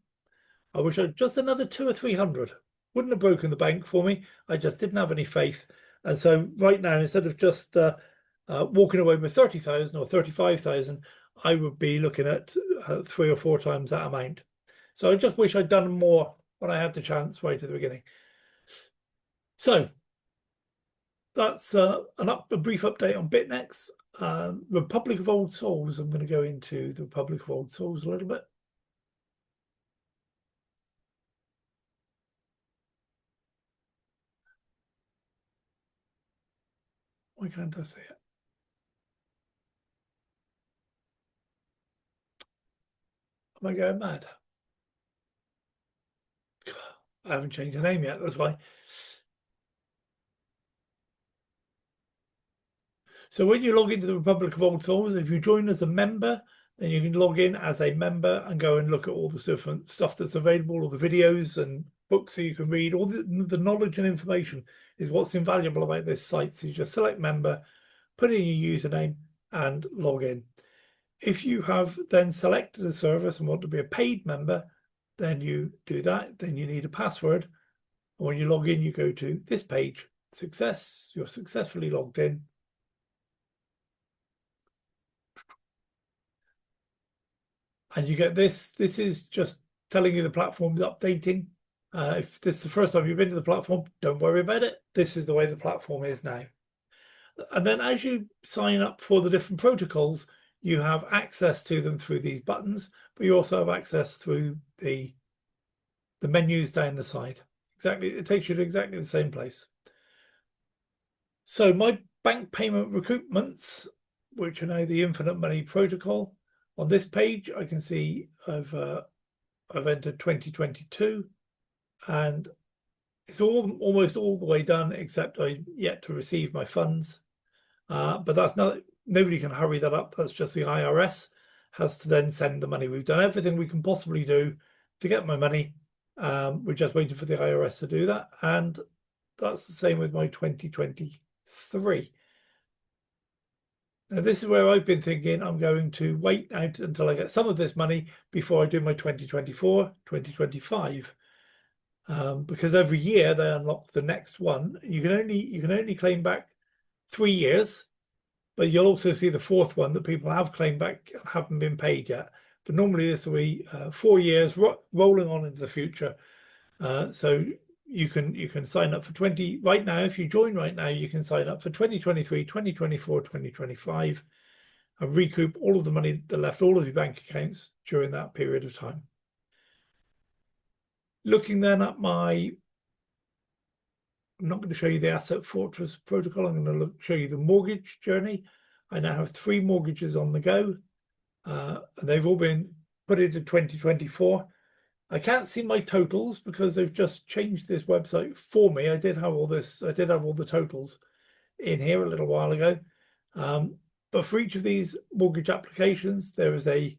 I wish I'd just another 200 or 300. Wouldn't have broken the bank for me. I just didn't have any faith. And so right now, instead of just walking away with 30,000 or 35,000, I would be looking at 3 or 4 times that amount. So I just wish I'd done more when I had the chance right at the beginning. So that's a brief update on BitNex. Republic of Old Souls. I'm going to go into the Republic of Old Souls a little bit. Why can't I see it? Am I going mad? I haven't changed the name yet, that's why. So when you log into the Republic of Old Souls, if you join as a member, then you can log in as a member and go and look at all the different stuff that's available, all the videos and books that you can read. All the knowledge and information is what's invaluable about this site. So you just select member, put in your username and log in. If you have then selected a service and want to be a paid member, then you do that. Then you need a password. When you log in, you go to this page, success, you're successfully logged in. And you get this. This is just telling you the platform is updating. If this is the first time you've been to the platform, don't worry about it. This is the way the platform is now. And then as you sign up for the different protocols, you have access to them through these buttons, but you also have access through the menus down the side. Exactly, it takes you to exactly the same place. So my bank payment recoupments, which are now the infinite money protocol, on this page I can see I've entered 2022, and it's almost all the way done except I'm yet to receive my funds. But that's not, nobody can hurry that up. That's just the IRS has to then send the money. We've done everything we can possibly do to get my money. We're just waiting for the IRS to do that. And that's the same with my 2023. Now, this is where I've been thinking I'm going to wait out until I get some of this money before I do my 2024, 2025. Because every year they unlock the next one. You can only claim back 3 years, but you'll also see the 4th one that people have claimed back haven't been paid yet. But normally this will be 4 years rolling on into the future. So you can sign up for 20 right now. If you join right now, you can sign up for 2023, 2024, 2025 and recoup all of the money that left all of your bank accounts during that period of time. Looking then at I'm not going to show you the Asset Fortress protocol. I'm going to show you the mortgage journey. I now have 3 mortgages on the go, and they've all been put into 2024. I can't see my totals because they've just changed this website for me. I did have all the totals in here a little while ago. But for each of these mortgage applications, there is a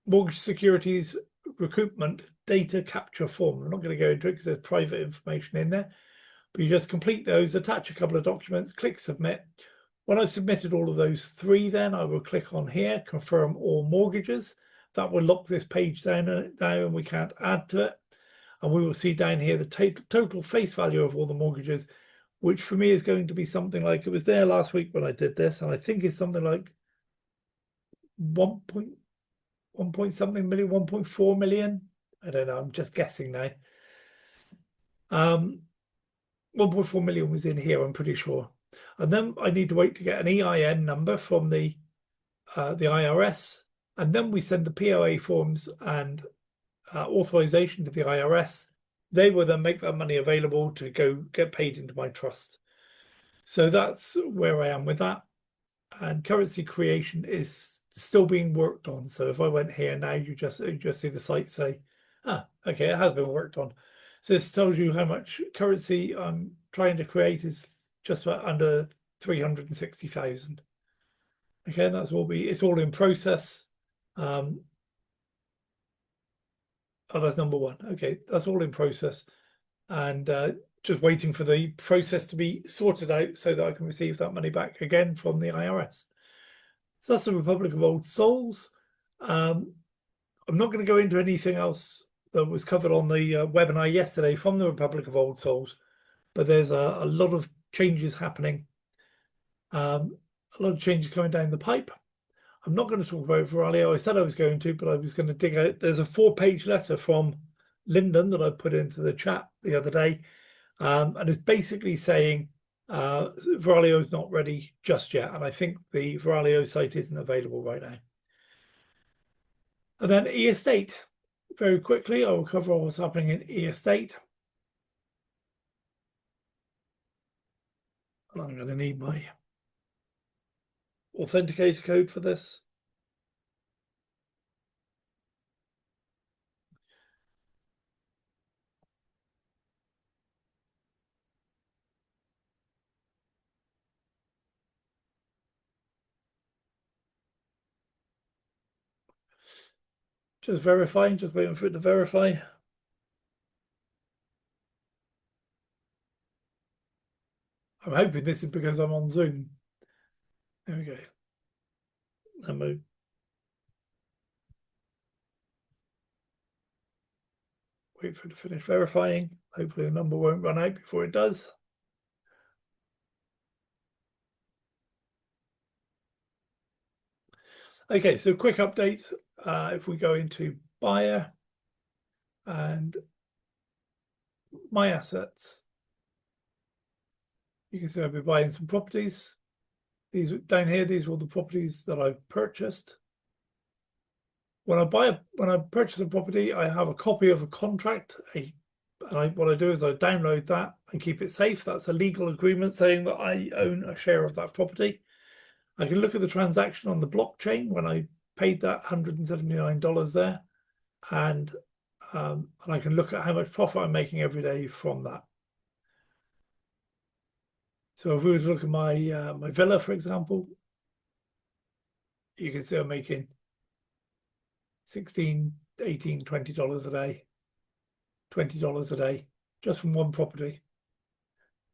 mortgage securities recoupment data capture form. I'm not going to go into it because there's private information in there, but you just complete those, attach a couple of documents, click submit. When I've submitted all of those three, then I will click on here, confirm all mortgages. That will lock this page down and we can't add to it. And we will see down here the total face value of all the mortgages, which for me is going to be something like, it was there last week when I did this, and I think it's something like 1 point something million, 1.4 million. I don't know, I'm just guessing now. 1.4 million was in here, I'm pretty sure. And then I need to wait to get an EIN number from the IRS, and then we send the POA forms and authorization to the IRS. They will then make that money available to go get paid into my trust. So that's where I am with that. And currency creation is still being worked on. So if I went here now, you just see the site say, okay, it has been worked on. So this tells you how much currency I'm trying to create is just about under 360,000. Okay, and it's all in process. Oh, that's number one. Okay, that's all in process. And just waiting for the process to be sorted out so that I can receive that money back again from the IRS. So that's the Republic of Old Souls. I'm not going to go into anything else that was covered on the webinar yesterday from the Republic of Old Souls, but there's a lot of changes happening. A lot of changes coming down the pipe. I'm not going to talk about Viralio. I said I was going to, but I was going to dig out. There's a 4-page letter from Lyndon that I put into the chat the other day. And it's basically saying Viralio is not ready just yet. And I think the Viralio site isn't available right now. And then e-estate. Very quickly, I will cover what's happening in e-estate. And I'm going to need my authenticator code for this. Just verifying, just waiting for it to verify. I'm hoping this is because I'm on Zoom. There we go. Wait for it to finish verifying. Hopefully the number won't run out before it does. Okay, so quick update. If we go into buyer and my assets, you can see I've been buying some properties. These down here, these are all the properties that I've purchased. When I purchase a property, I have a copy of a contract. What I do is I download that and keep it safe. That's a legal agreement saying that I own a share of that property. I can look at the transaction on the blockchain when I paid that $179 there, and I can look at how much profit I'm making every day from that. So if we were to look at my my villa, for example, you can see I'm making $16, $18, $20 a day, $20 a day just from one property.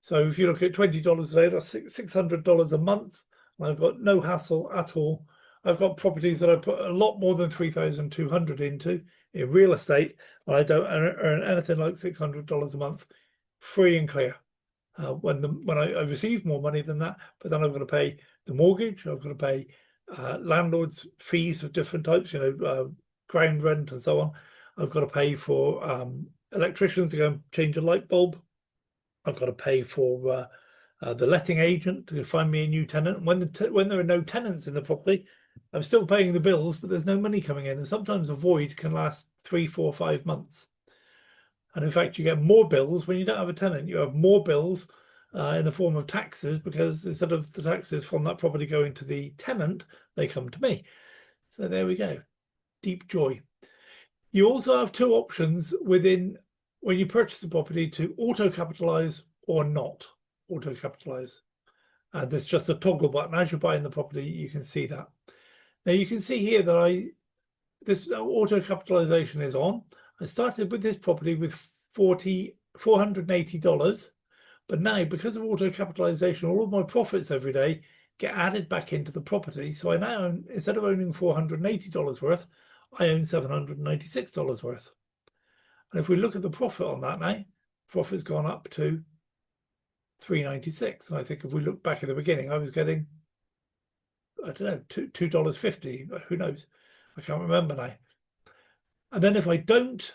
So if you look at $20 a day, that's $600 a month. And I've got no hassle at all. I've got properties that I put a lot more than 3,200 into in real estate, and I don't earn anything like $600 a month, free and clear. When I receive more money than that, but then I've got to pay the mortgage, I've got to pay landlords fees of different types, ground rent and so on. I've got to pay for electricians to go and change a light bulb. I've got to pay for the letting agent to find me a new tenant. And when there are no tenants in the property, I'm still paying the bills, but there's no money coming in. And sometimes a void can last 3, 4, 5 months. And in fact, you get more bills when you don't have a tenant. You have more bills in the form of taxes, because instead of the taxes from that property going to the tenant, they come to me. So there we go. Deep joy. You also have two options when you purchase a property to auto-capitalize or not auto-capitalize. And there's just a toggle button. As you're buying the property, you can see that. Now you can see here that this auto-capitalization is on. I started with this property with $480, but now because of auto capitalization, all of my profits every day get added back into the property. So I now own, instead of owning $480 worth, I own $796 worth. And if we look at the profit on that now, profit's gone up to $396. And I think if we look back at the beginning, I was getting, I don't know, $2.50. Who knows? I can't remember now. And then if I don't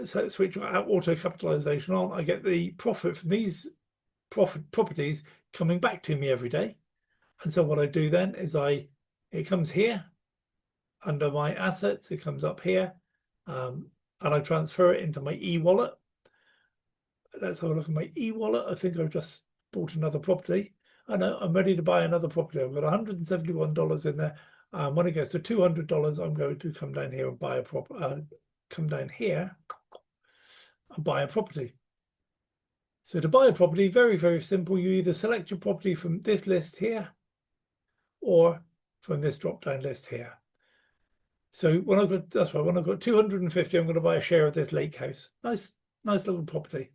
switch auto capitalization on, I get the profit from these properties coming back to me every day. And so what I do then is it comes here under my assets, it comes up here, and I transfer it into my e-wallet. Let's have a look at my e-wallet. I think I've just bought another property. I know I'm ready to buy another property. I've got $171 in there. When it gets to $200, I'm going to come down here and buy a property. So to buy a property, very, very simple. You either select your property from this list here or from this drop-down list here. So when I've got 250, I'm going to buy a share of this lake house. Nice little property.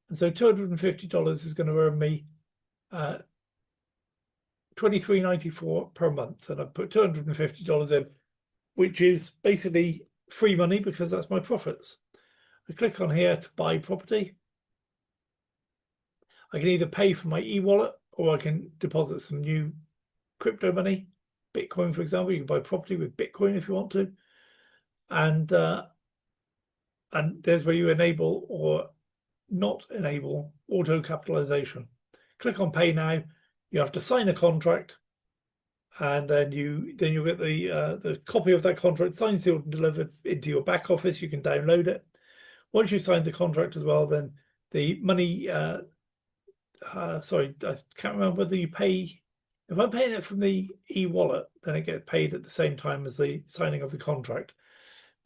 And so $250 is going to earn me $23.94 per month. And I've put $250 in, which is basically free money because that's my profits. I click on here to buy property. I can either pay for my e-wallet or I can deposit some new crypto money, Bitcoin, for example. You can buy property with Bitcoin if you want to. And there's where you enable or not enable auto capitalization. Click on pay now. You have to sign a contract, and then you get the copy of that contract signed, sealed, and delivered into your back office. You can download it. Once you've signed the contract as well, then the money. Sorry, I can't remember whether you pay. If I'm paying it from the e-wallet, then it gets paid at the same time as the signing of the contract.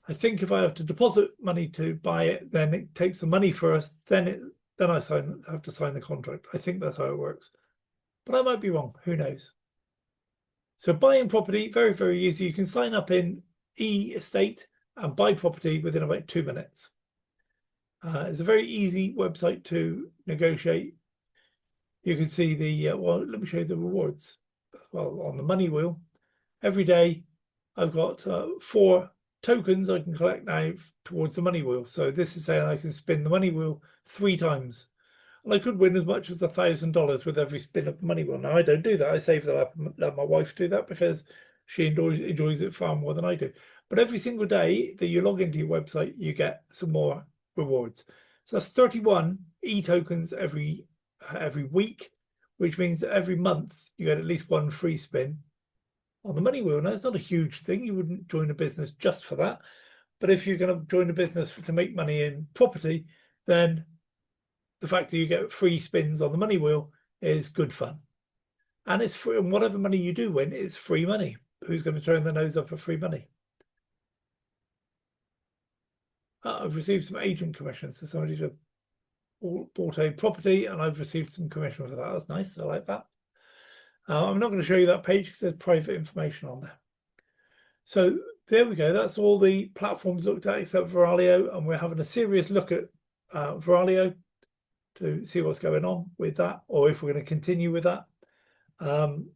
I think if I have to deposit money to buy it, then it takes the money first, then I have to sign the contract. I think that's how it works, but I might be wrong. Who knows? So buying property, very, very easy. You can sign up in e-estate and buy property within about 2 minutes. It's a very easy website to negotiate. You can see well, let me show you the rewards. Well, on the money wheel, every day I've got 4 tokens I can collect now towards the money wheel. So this is saying I can spin the money wheel 3 times. And I could win as much as $1,000 with every spin of the money wheel. Now, I don't do that. I save that up and let my wife do that because she enjoys it far more than I do. But every single day that you log into your website, you get some more rewards. So that's 31 e-tokens every week, which means that every month you get at least 1 free spin on the money wheel. Now, it's not a huge thing. You wouldn't join a business just for that. But if you're going to join a business to make money in property, then the fact that you get free spins on the money wheel is good fun. And it's free, and whatever money you do win, it's free money. Who's going to turn their nose up for free money? I've received some agent commissions. So somebody just bought a property and I've received some commission for that. That's nice. I like that. I'm not going to show you that page because there's private information on there. So there we go. That's all the platforms looked at except Viralio, and we're having a serious look at Viralio to see what's going on with that, or if we're going to continue with that. So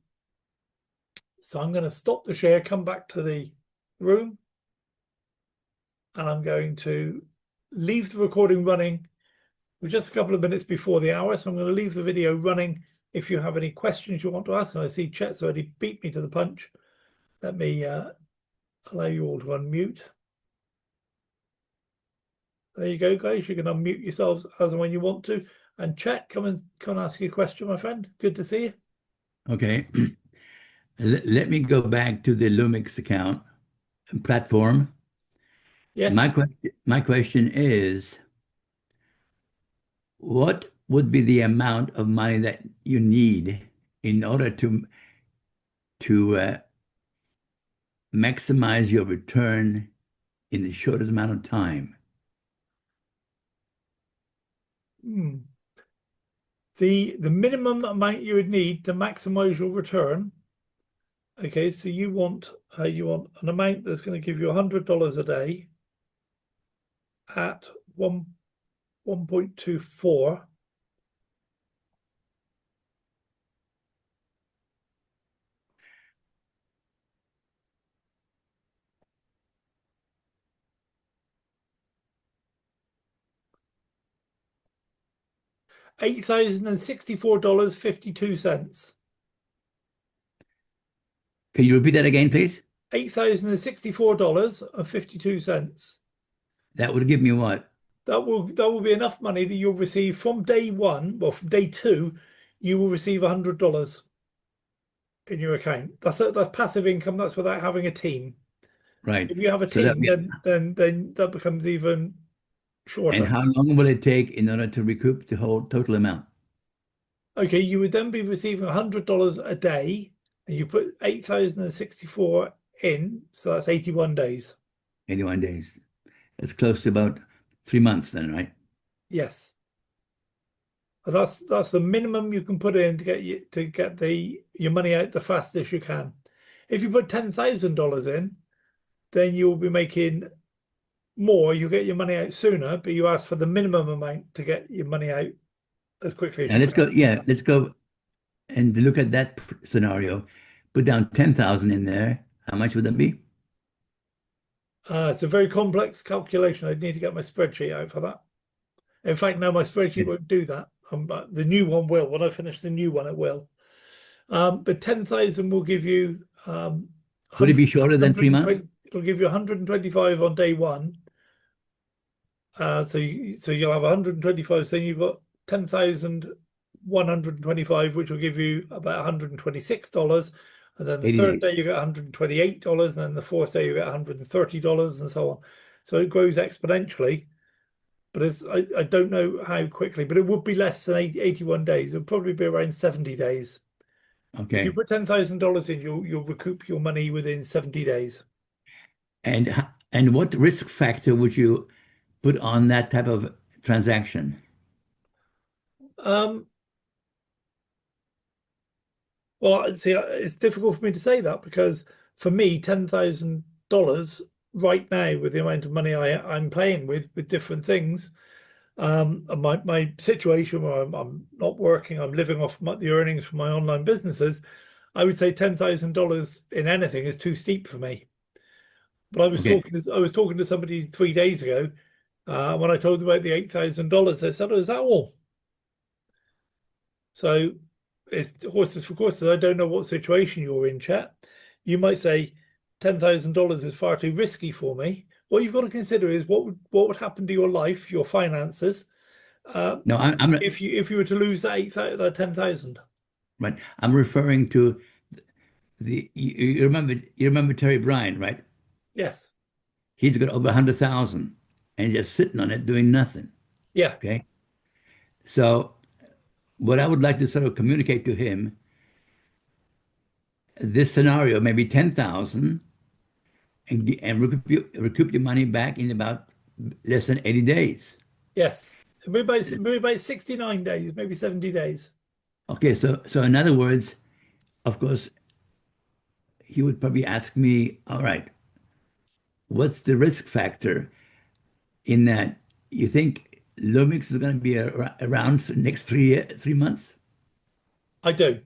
I'm going to stop the share, come back to the room, and I'm going to leave the recording running. We're just a couple of minutes before the hour, so I'm going to leave the video running. If you have any questions you want to ask, and I see Chet's already beat me to the punch. Let me allow you all to unmute. There you go, guys. You can unmute yourselves as and when you want to. And Chet, come and ask you a question, my friend. Good to see you. Okay. Let me go back to the Loom-X account platform. Yes. My question is, what would be the amount of money that you need in order to maximize your return in the shortest amount of time? The minimum amount you would need to maximize your return. Okay, so you want an amount that's going to give you $100 a day. at 1.24. $8,064.52. Can you repeat that again, please? $8,064.52. That would give me what? That will be enough money that you'll receive from day one. Well, from day two, you will receive $100 in your account. That's passive income. That's without having a team. Right. If you have a So that team, then that becomes even and shorter. how long will it take in order to recoup the whole total amount? Okay, you would then be receiving $100 a day, and you put 8,064 in, so that's 81 days. 81 days. It's close to about 3 months then, right? Yes. That's the minimum you can put in to get the your money out the fastest you can. If you put $10,000 in, then you'll be making more. You get your money out sooner, but you ask for the minimum amount to get your money out as quickly as And you let's can. go, yeah, let's go and look at that scenario. Put down 10,000 in there. How much would that be? It's a very complex calculation. I'd need to get my spreadsheet out for that. In fact, no, my spreadsheet Okay. won't do that. The new one will. When I finish the new one, it will. But 10,000 will give you Would it 100, be shorter than 3 months? it'll give you 125 on day one. So you'll have 125. So you've got 10,125, which will give you about $126. And then the 80 third days. day you get $128, and then the fourth day you get $130, and so on. So it grows exponentially. But I don't know how quickly, but it would be less than 81 days. It'll probably be around 70 days. If you Okay. put $10,000 in, you'll recoup your money within 70 days. And what risk factor would you put on that type of transaction? Um, well, see, it's difficult for me to say that because for me, $10,000 right now, with the amount of money I'm playing with different things, and my situation where I'm not working, I'm living off the earnings from my online businesses, I would say $10,000 in anything is too steep for me. But Okay. I was talking to somebody 3 days ago. When I told them about the $8,000, they said, "Oh, is that all?" So it's horses for courses. I don't know what situation you're in, chat. You might say $10,000 is far too risky for me. What you've got to consider is what would happen to your life, your finances, uh, No, if you were to lose that 10,000. right. I'm referring to you remember Terry Bryan, right? Yes. He's got over 100,000 and just sitting on it doing nothing. Yeah. Okay. So what I would like to sort of communicate to him, this scenario, maybe 10,000 and recoup your money back in about less than 80 days. Yes. Maybe about 69 days, maybe 70 days. Okay, so in other words, of course, he would probably ask me, all right, what's the risk factor in that you think Loom-X is going to be around for the next 3 months? I do.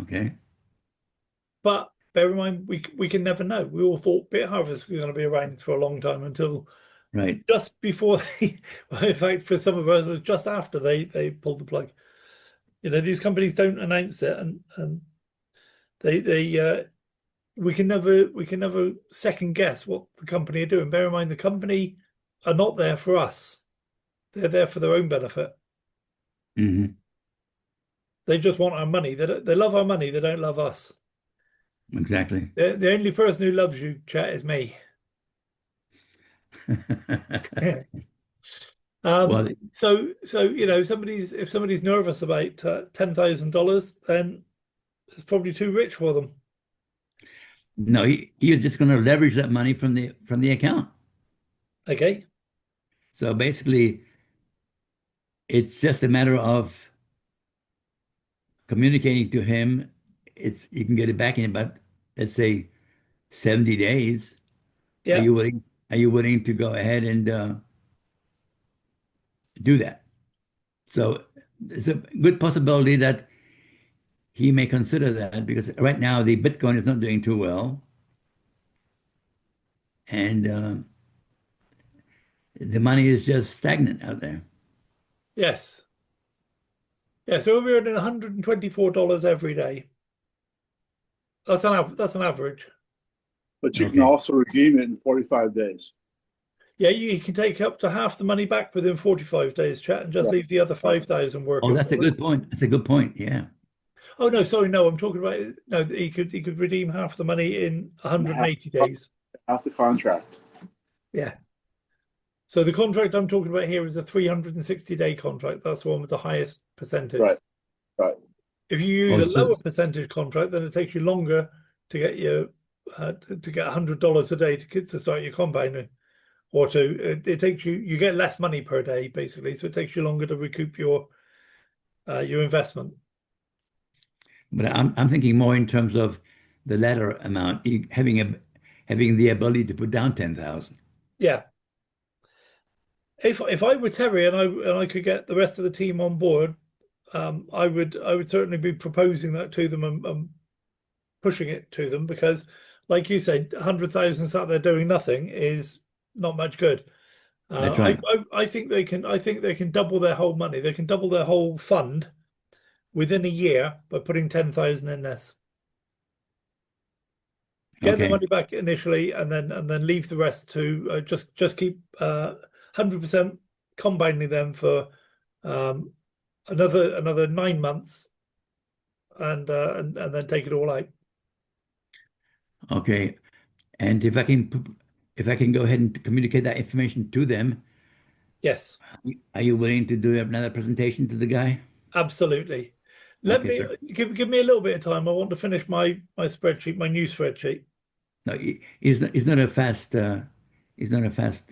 Okay, But bear in mind, we can never know. We all thought Bit Harvest was going to be around for a long time until right. just before they, well, in fact, for some of us, it was just after they pulled the plug. These companies don't announce it, and they we can never second guess what the company are doing. Bear in mind, the company are not there for us; they're there for their own benefit. Hmm. They just want our money. They love our money. They don't love us. Exactly. The only person who loves you, chat, is me. Well, So if somebody's nervous about $10,000, then it's probably too rich for them. no, he was just going to leverage that money from the account. Okay. So basically, it's just a matter of communicating to him. It's you can get it back in about, let's say, 70 days. Are Yeah. you willing? are you willing to go ahead and do that? So it's a good possibility that he may consider that because right now the Bitcoin is not doing too well, and the money is just stagnant out there. Yes. Yeah, so we're earning $124 every day. That's an average. But you can Okay. also redeem it in 45 days. Yeah, you can take up to half the money back within 45 days, chat, and just Right. leave the other 5,000 Oh, working that's a for us. good point. That's a good point. Yeah. Oh no, sorry, no, I'm talking about no, he could redeem half the money in 180 days. Half the contract. Yeah. So the contract I'm talking about here is a 360-day contract. That's the one with the highest percentage. Right. Right. If you use Oh, a lower percentage contract, then it takes you longer to get your to get $100 a day to start your compounding, or it takes you get less money per day basically, so it takes you longer to recoup your investment. but I'm thinking more in terms of the latter amount, having the ability to put down 10,000. Yeah. If I were Terry and I could get the rest of the team on board, I would certainly be proposing that to them and pushing it to them because, like you said, 100,000 sat there doing nothing is not much good. That's right. I think they can double their whole money. They can double their whole fund within a year by putting 10,000 in this. Get the Okay. money back initially, and then leave the rest to just keep 100% combining them for um, another 9 months, and then take it all out. Okay. And if I can go ahead and communicate that information to them, Yes, are you willing to do another presentation to the guy? absolutely. Let Okay, me sir. give me a little bit of time. I want to finish my spreadsheet, my new spreadsheet. No, he's not a fast he's not a fast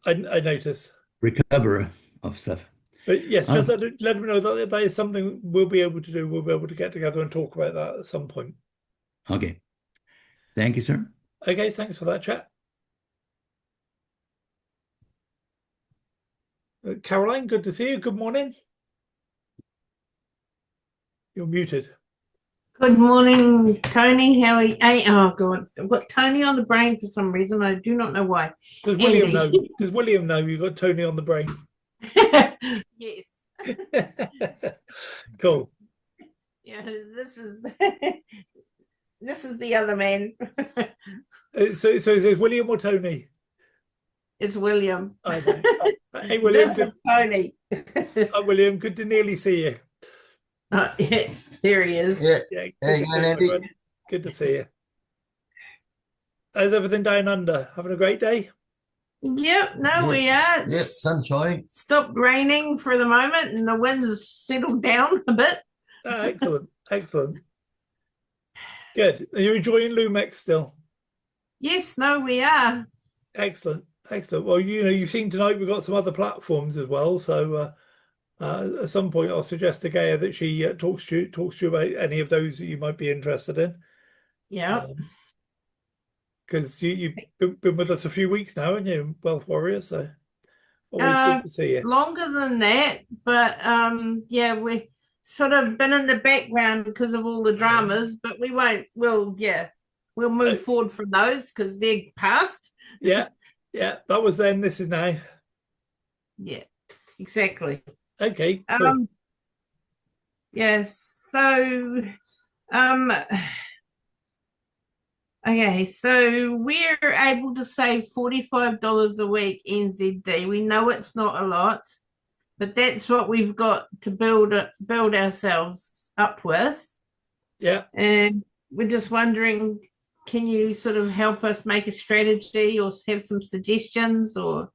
I notice. recoverer of stuff. But yes, Uh, just let me know that that is something we'll be able to do. We'll be able to get together and talk about that at some point. okay. Thank you, sir. Okay, thanks for that chat. Caroline, good to see you. Good morning. You're muted. Good morning, Tony. How are you? Oh, God. I've got Tony on the brain for some reason. I do not know why. Does William Andy. know? Does William know you got Tony on the brain? Yes. Cool. Yeah, this is this is the other man. So is it William or Tony? It's William. I know. Hey, William. This is Tony. Hi, William. Good to nearly see you. Yeah, there he is. Yeah. Yeah, Hey, good to good, see you, my Andy. friend. Good to see you. How's everything down under? Having a great day? Yep, no, we are. Yep, sunshine. Stopped raining for the moment and the wind's settled down a bit. Excellent. Excellent. Good. Are you enjoying Loom-X still? Yes, no, we are. Excellent. Excellent. Well, you've seen tonight we've got some other platforms as well. So at some point, I'll suggest to Gaia that she talks to you about any of those that you might be interested in. Yeah. Because you've been with us a few weeks now, and you Wealth Warriors. So always good to see you. Longer than that, but yeah, we sort of been in the background because of all the dramas, but we'll move forward from those because they're past. Yeah, that was then, this is now. Yeah, exactly. Okay, cool. Yes, so okay, so we're able to save $45 a week NZD. We know it's not a lot, but that's what we've got to build ourselves up with. Yeah. And we're just wondering, can you sort of help us make a strategy or have some suggestions or?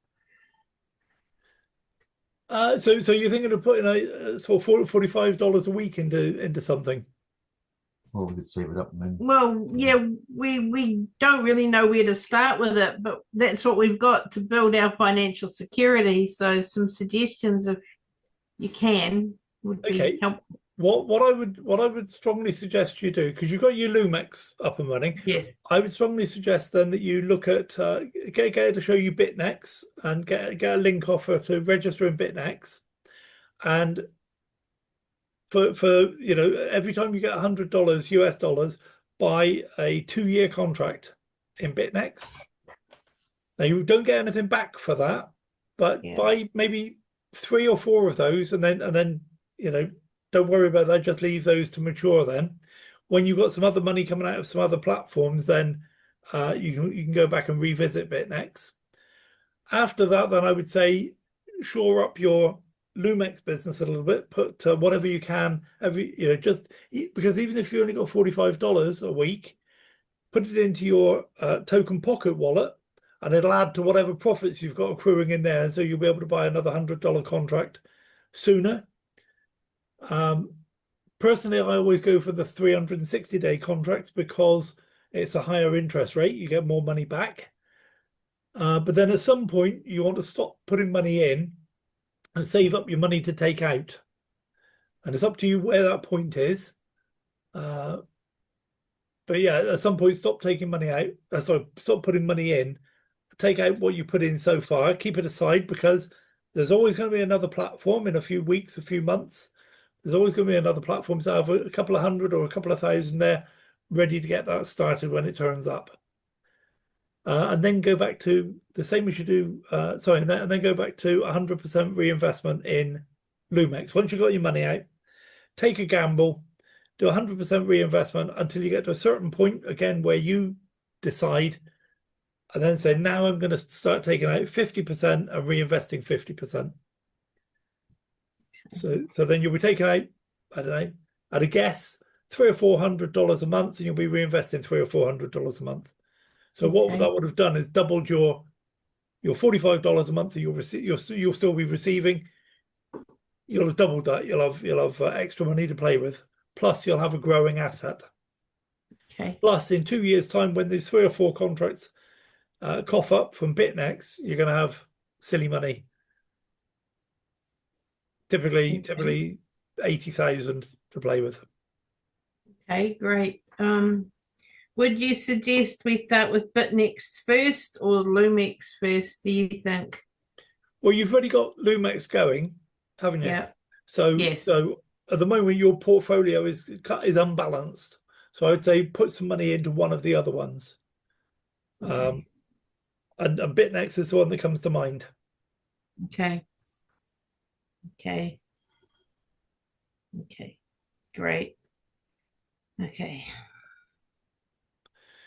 So you're thinking of putting $45 a week into something? Well, we could save it up and then. Well, yeah, we don't really know where to start with it, but that's what we've got to build our financial security. So some suggestions, if you can, would be helpful. what I would strongly suggest you do, because you've got your Loom-X up and running, Yes. I would strongly suggest then that you look at get to show you BitNex and get a link offer to register in BitNex, and for you know, every time you get $100 US dollars, buy a 2-year contract in BitNex. Now you don't get anything back for that, but Yeah. buy maybe 3 or 4 of those, and then you know, don't worry about that. Just leave those to mature. Then, when you've got some other money coming out of some other platforms, then you can go back and revisit BitNex. After that, then I would say shore up your Loom-X business a little bit. Put whatever you can just because even if you only got $45 a week, put it into your token pocket wallet, and it'll add to whatever profits you've got accruing in there. So you'll be able to buy another $100 contract sooner. Personally, I always go for the 360-day contracts because it's a higher interest rate. You get more money back. But then at some point, you want to stop putting money in and save up your money to take out. And it's up to you where that point is. But yeah, at some point, stop taking money out. Stop putting money in. Take out what you put in so far. Keep it aside, because there's always going to be another platform in a few weeks, a few months. There's always going to be another platform. So have a couple of hundred or a couple of thousand there ready to get that started when it turns up. And then go back to the same as you do, and then go back to 100% reinvestment in Loom-X. Once you've got your money out, take a gamble, do 100% reinvestment until you get to a certain point, again, where you decide, and then say, now I'm going to start taking out 50% and reinvesting 50%. So then you'll be taking out, I don't know, at a guess, $300 or $400 a month, and you'll be reinvesting $300 or $400 a month. So what that would have done is doubled your $45 a month that you'll still be receiving. You'll have doubled that. You'll have extra money to play with. Plus, you'll have a growing asset. Okay. Plus, in 2 years' time, when these 3 or 4 contracts cough up from BitNex, you're going to have silly money. Typically 80,000 to play with. Okay, great. Would you suggest we start with BitNex first or Loom-X first, do you think? Well, you've already got Loom-X going, haven't you? Yeah. So Yes. so at the moment your portfolio is unbalanced. So I would say put some money into one of the other ones. Okay. And BitNex is the one that comes to mind. Okay. Okay. Okay. Great. Okay.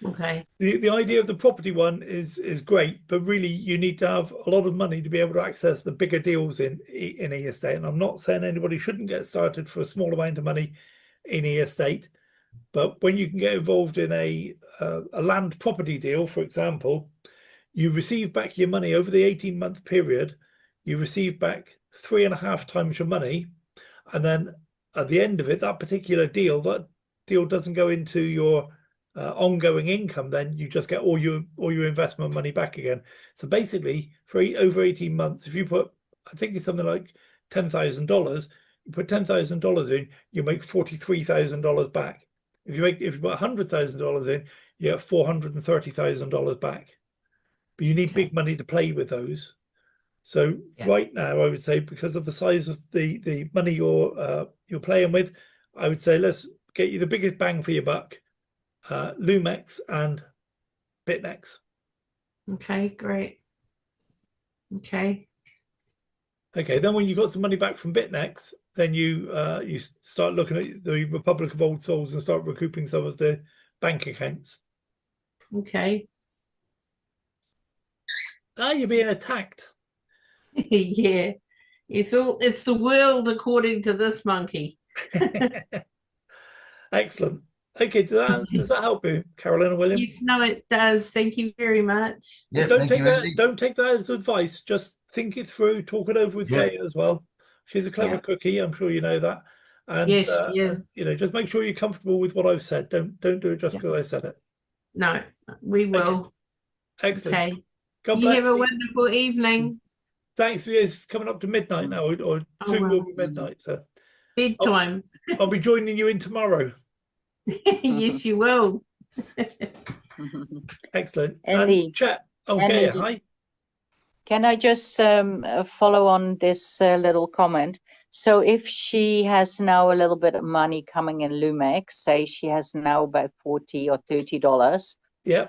Okay. The idea of the property one is great, but really you need to have a lot of money to be able to access the bigger deals in e-estate. And I'm not saying anybody shouldn't get started for a small amount of money in e-estate, but when you can get involved in a land property deal, for example, you receive back your money over the 18-month period. You receive back 3.5 times your money, and then at the end of it, that deal doesn't go into your ongoing income. Then you just get all your investment money back again. So basically, for over 18 months, if you put, I think it's something like $10,000, you put $10,000 in, you make $43,000 back. If you put $100,000 in, you get $430,000 back. But you need big money to play with those. So right now, I would say, because of the size of the money you're playing with, I would say let's get you the biggest bang for your buck, Loom-X and BitNex. Okay, great. Okay. Okay, then when you got some money back from BitNex, then you start looking at the Republic of Old Souls and start recouping some of the bank accounts. Okay. You're being attacked. Yeah. It's the world according to this monkey. Excellent. Okay, does that help you, Carolyn and William? Yes, no, it does. Thank you very much. Yeah, Don't thank take you, that. Andy. Don't take that as advice. Just think it through. Talk it over with Yeah. Kay as well. She's a clever cookie. I'm sure you know that. And Yes, she is. just make sure you're comfortable with what I've said. Don't do it just because I said it. No, we will. Excellent. Okay. God You bless have a you. wonderful evening. Thanks. It's coming up to midnight now, or soon will be midnight. So Bedtime. I'll be joining you in tomorrow. Yes, you will. Excellent. Andy, Chat. Andy. Okay, hi. Can I just follow on this little comment? So if she has now a little bit of money coming in Loom-X, say she has now about $40 or $30, Yeah.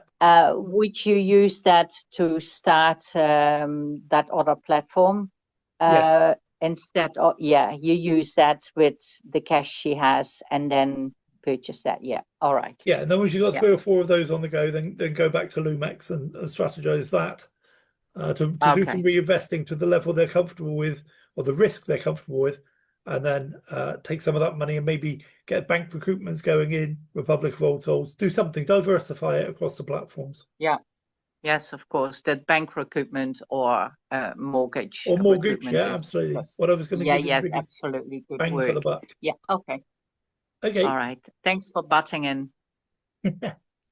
would you use that to start that other platform? Yes. Instead of, yeah, you use that with the cash she has and then purchase that. Yeah, all right. Yeah, and then once you've got Yeah. 3 or 4 of those on the go, then go back to Loom-X and strategize that to do some reinvesting to the level they're comfortable with, or the risk they're comfortable with, and then take some of that money and maybe get bank recruitments going in Republic of Old Souls. Do something, diversify it across the platforms. Yeah. Yes, of course. That bank recruitment or mortgage Or mortgage, recruitment yeah, is absolutely. just- Whatever's going to yeah, give you the yes, biggest absolutely. Good bang for the work. buck. Yeah, okay. Okay. All right. Thanks for butting in.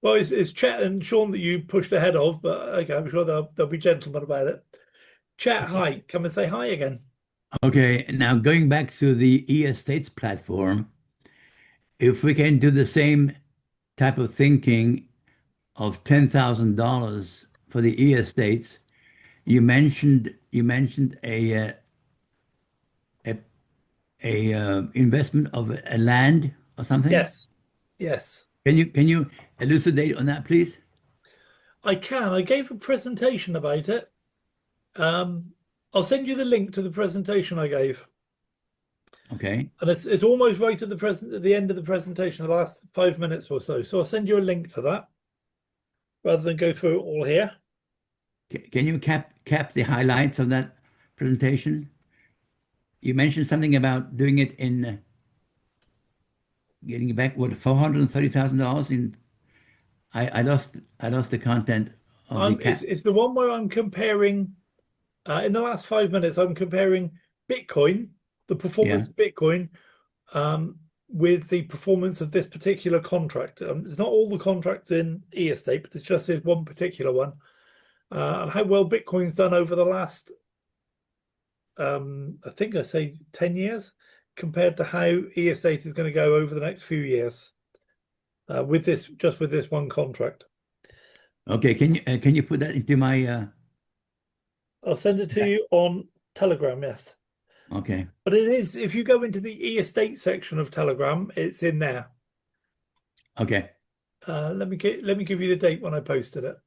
Well, it's Chet and Sean that you pushed ahead of, but okay, I'm sure they'll be gentlemen about it. Chet, hi. Come and say hi again. Okay, now going back to the e-estates platform, if we can do the same type of thinking of $10,000 for the e-estates, you mentioned a investment of a land or something. Yes. Yes. Can you elucidate on that, please? I can. I gave a presentation about it. I'll send you the link to the presentation I gave. Okay. And it's almost right at the end of the presentation, the last 5 minutes or so. So I'll send you a link to that rather than go through it all here. Can you cap the highlights of that presentation? You mentioned something about doing it in getting back what $430,000 in. I lost the content of the cap. It's the one where I'm comparing in the last 5 minutes, I'm comparing Bitcoin, the performance of Bitcoin, with the performance of this particular contract. It's not all the contracts in e-estate, but it's just this one particular one. And how well Bitcoin's done over the last, I think I say 10 years, compared to how e-estate is going to go over the next few years with this one contract. Okay, can you put that into my? I'll send it to you on Telegram, yes. Okay. But it is, if you go into the e-estate section of Telegram, it's in there. Okay. Let me give you the date when I posted it.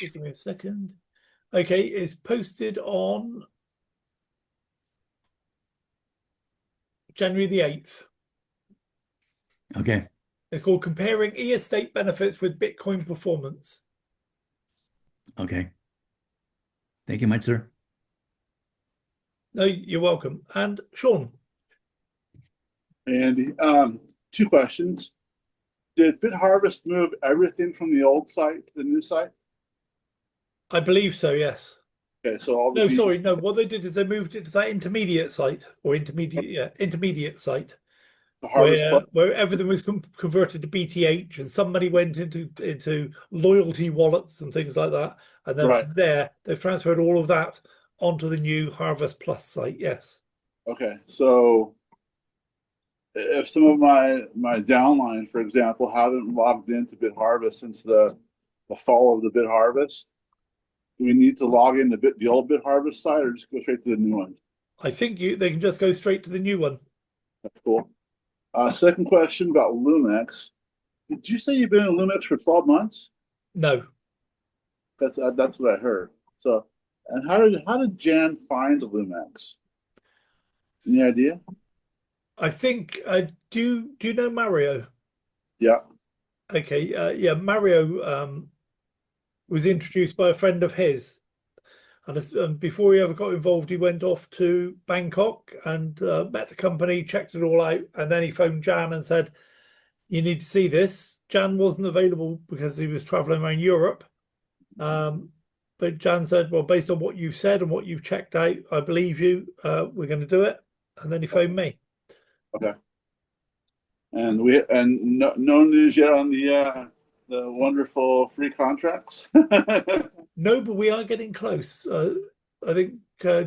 Give me a second. Okay, it's posted on January the 8th. Okay. It's called Comparing E-Estate Benefits with Bitcoin Performance. Okay. Thank you much, sir. No, you're welcome. And Sean. Andy, 2 questions. Did BitHarvest move everything from the old site to the new site? I believe so, yes. Okay, so all the No, sorry, no. What they did is they moved it to that intermediate site or intermediate site the harvest where everything was converted to BTH and some money went into loyalty wallets and things like that. And then Right. from there, they've transferred all of that onto the new Harvest Plus site. Yes. Okay, so if some of my downline, for example, haven't logged into BitHarvest since the fall of the BitHarvest, do we need to log into the old BitHarvest site or just go straight to the new one? I think they can just go straight to the new one. That's cool. Second question about Loom-X. Did you say you've been in Loom-X for 12 months? No. That's what I heard. So, and how did Jan find Loom-X? Any idea? I think do you know Mario? Yeah. Okay, yeah, Mario was introduced by a friend of his, and before he ever got involved, he went off to Bangkok and met the company, checked it all out, and then he phoned Jan and said, "You need to see this." Jan wasn't available because he was traveling around Europe, but Jan said, "Well, based on what you've said and what you've checked out, I believe you. We're going to do it." And then he phoned me. Okay. And no news yet on the the wonderful free contracts. No, but we are getting close. I think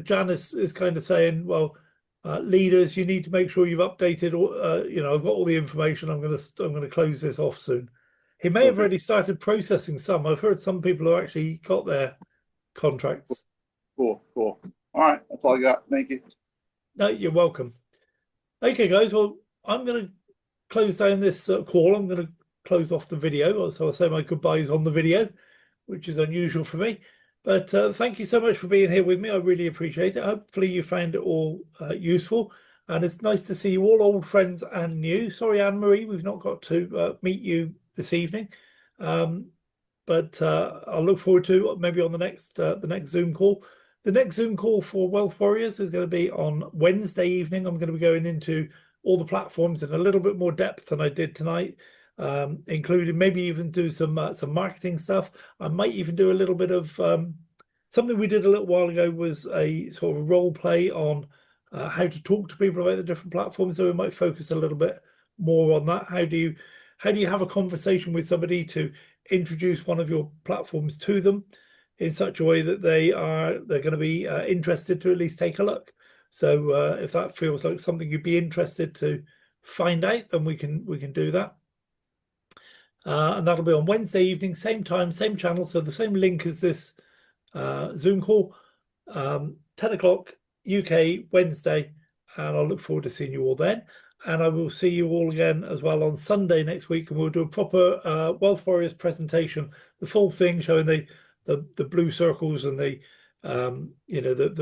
Janice is kind of saying, well, leaders, you need to make sure you've updated. I've got all the information. I'm going to close this off soon. He may have already started processing some. I've heard some people have actually got their contracts. Cool. All right, that's all I got. Thank you. No, you're welcome. Okay, guys. Well, I'm going to close down this call. I'm going to close off the video. So I'll say my goodbyes on the video, which is unusual for me. But thank you so much for being here with me. I really appreciate it. Hopefully you found it all useful. And it's nice to see you all, old friends and new. Sorry, Anne-Marie, we've not got to meet you this evening. But I'll look forward to maybe on the next Zoom call. The next Zoom call for Wealth Warriors is going to be on Wednesday evening. I'm going to be going into all the platforms in a little bit more depth than I did tonight, including maybe even do some marketing stuff. I might even do a little bit of something we did a little while ago was a sort of role play on how to talk to people about the different platforms. So we might focus a little bit more on that. How do you have a conversation with somebody to introduce one of your platforms to them in such a way that they're going to be interested to at least take a look. So if that feels like something you'd be interested to find out, then we can do that. And that'll be on Wednesday evening, same time, same channel. So the same link as this Zoom call, 10 o'clock UK Wednesday. And I'll look forward to seeing you all then. And I will see you all again as well on Sunday next week. And we'll do a proper Wealth Warriors presentation, the full thing showing the blue circles and the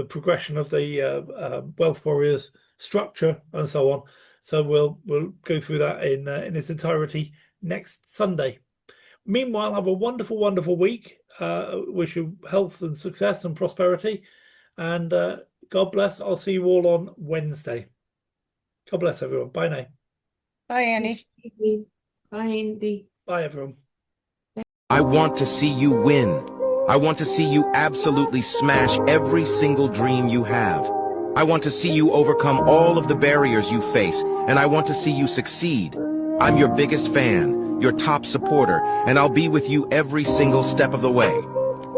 progression of the Wealth Warriors structure and so on. So we'll go through that in its entirety next Sunday. Meanwhile, have a wonderful, wonderful week. Wish you health and success and prosperity. And God bless. I'll see you all on Wednesday. God bless everyone. Bye now. Bye, Andy. Bye, Andy. Bye, everyone. I want to see you win. I want to see you absolutely smash every single dream you have. I want to see you overcome all of the barriers you face, and I want to see you succeed. I'm your biggest fan, your top supporter, and I'll be with you every single step of the way.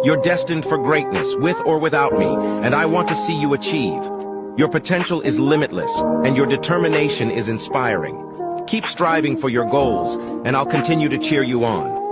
You're destined for greatness, with or without me, and I want to see you achieve. Your potential is limitless, and your determination is inspiring. Keep striving for your goals, and I'll continue to cheer you on.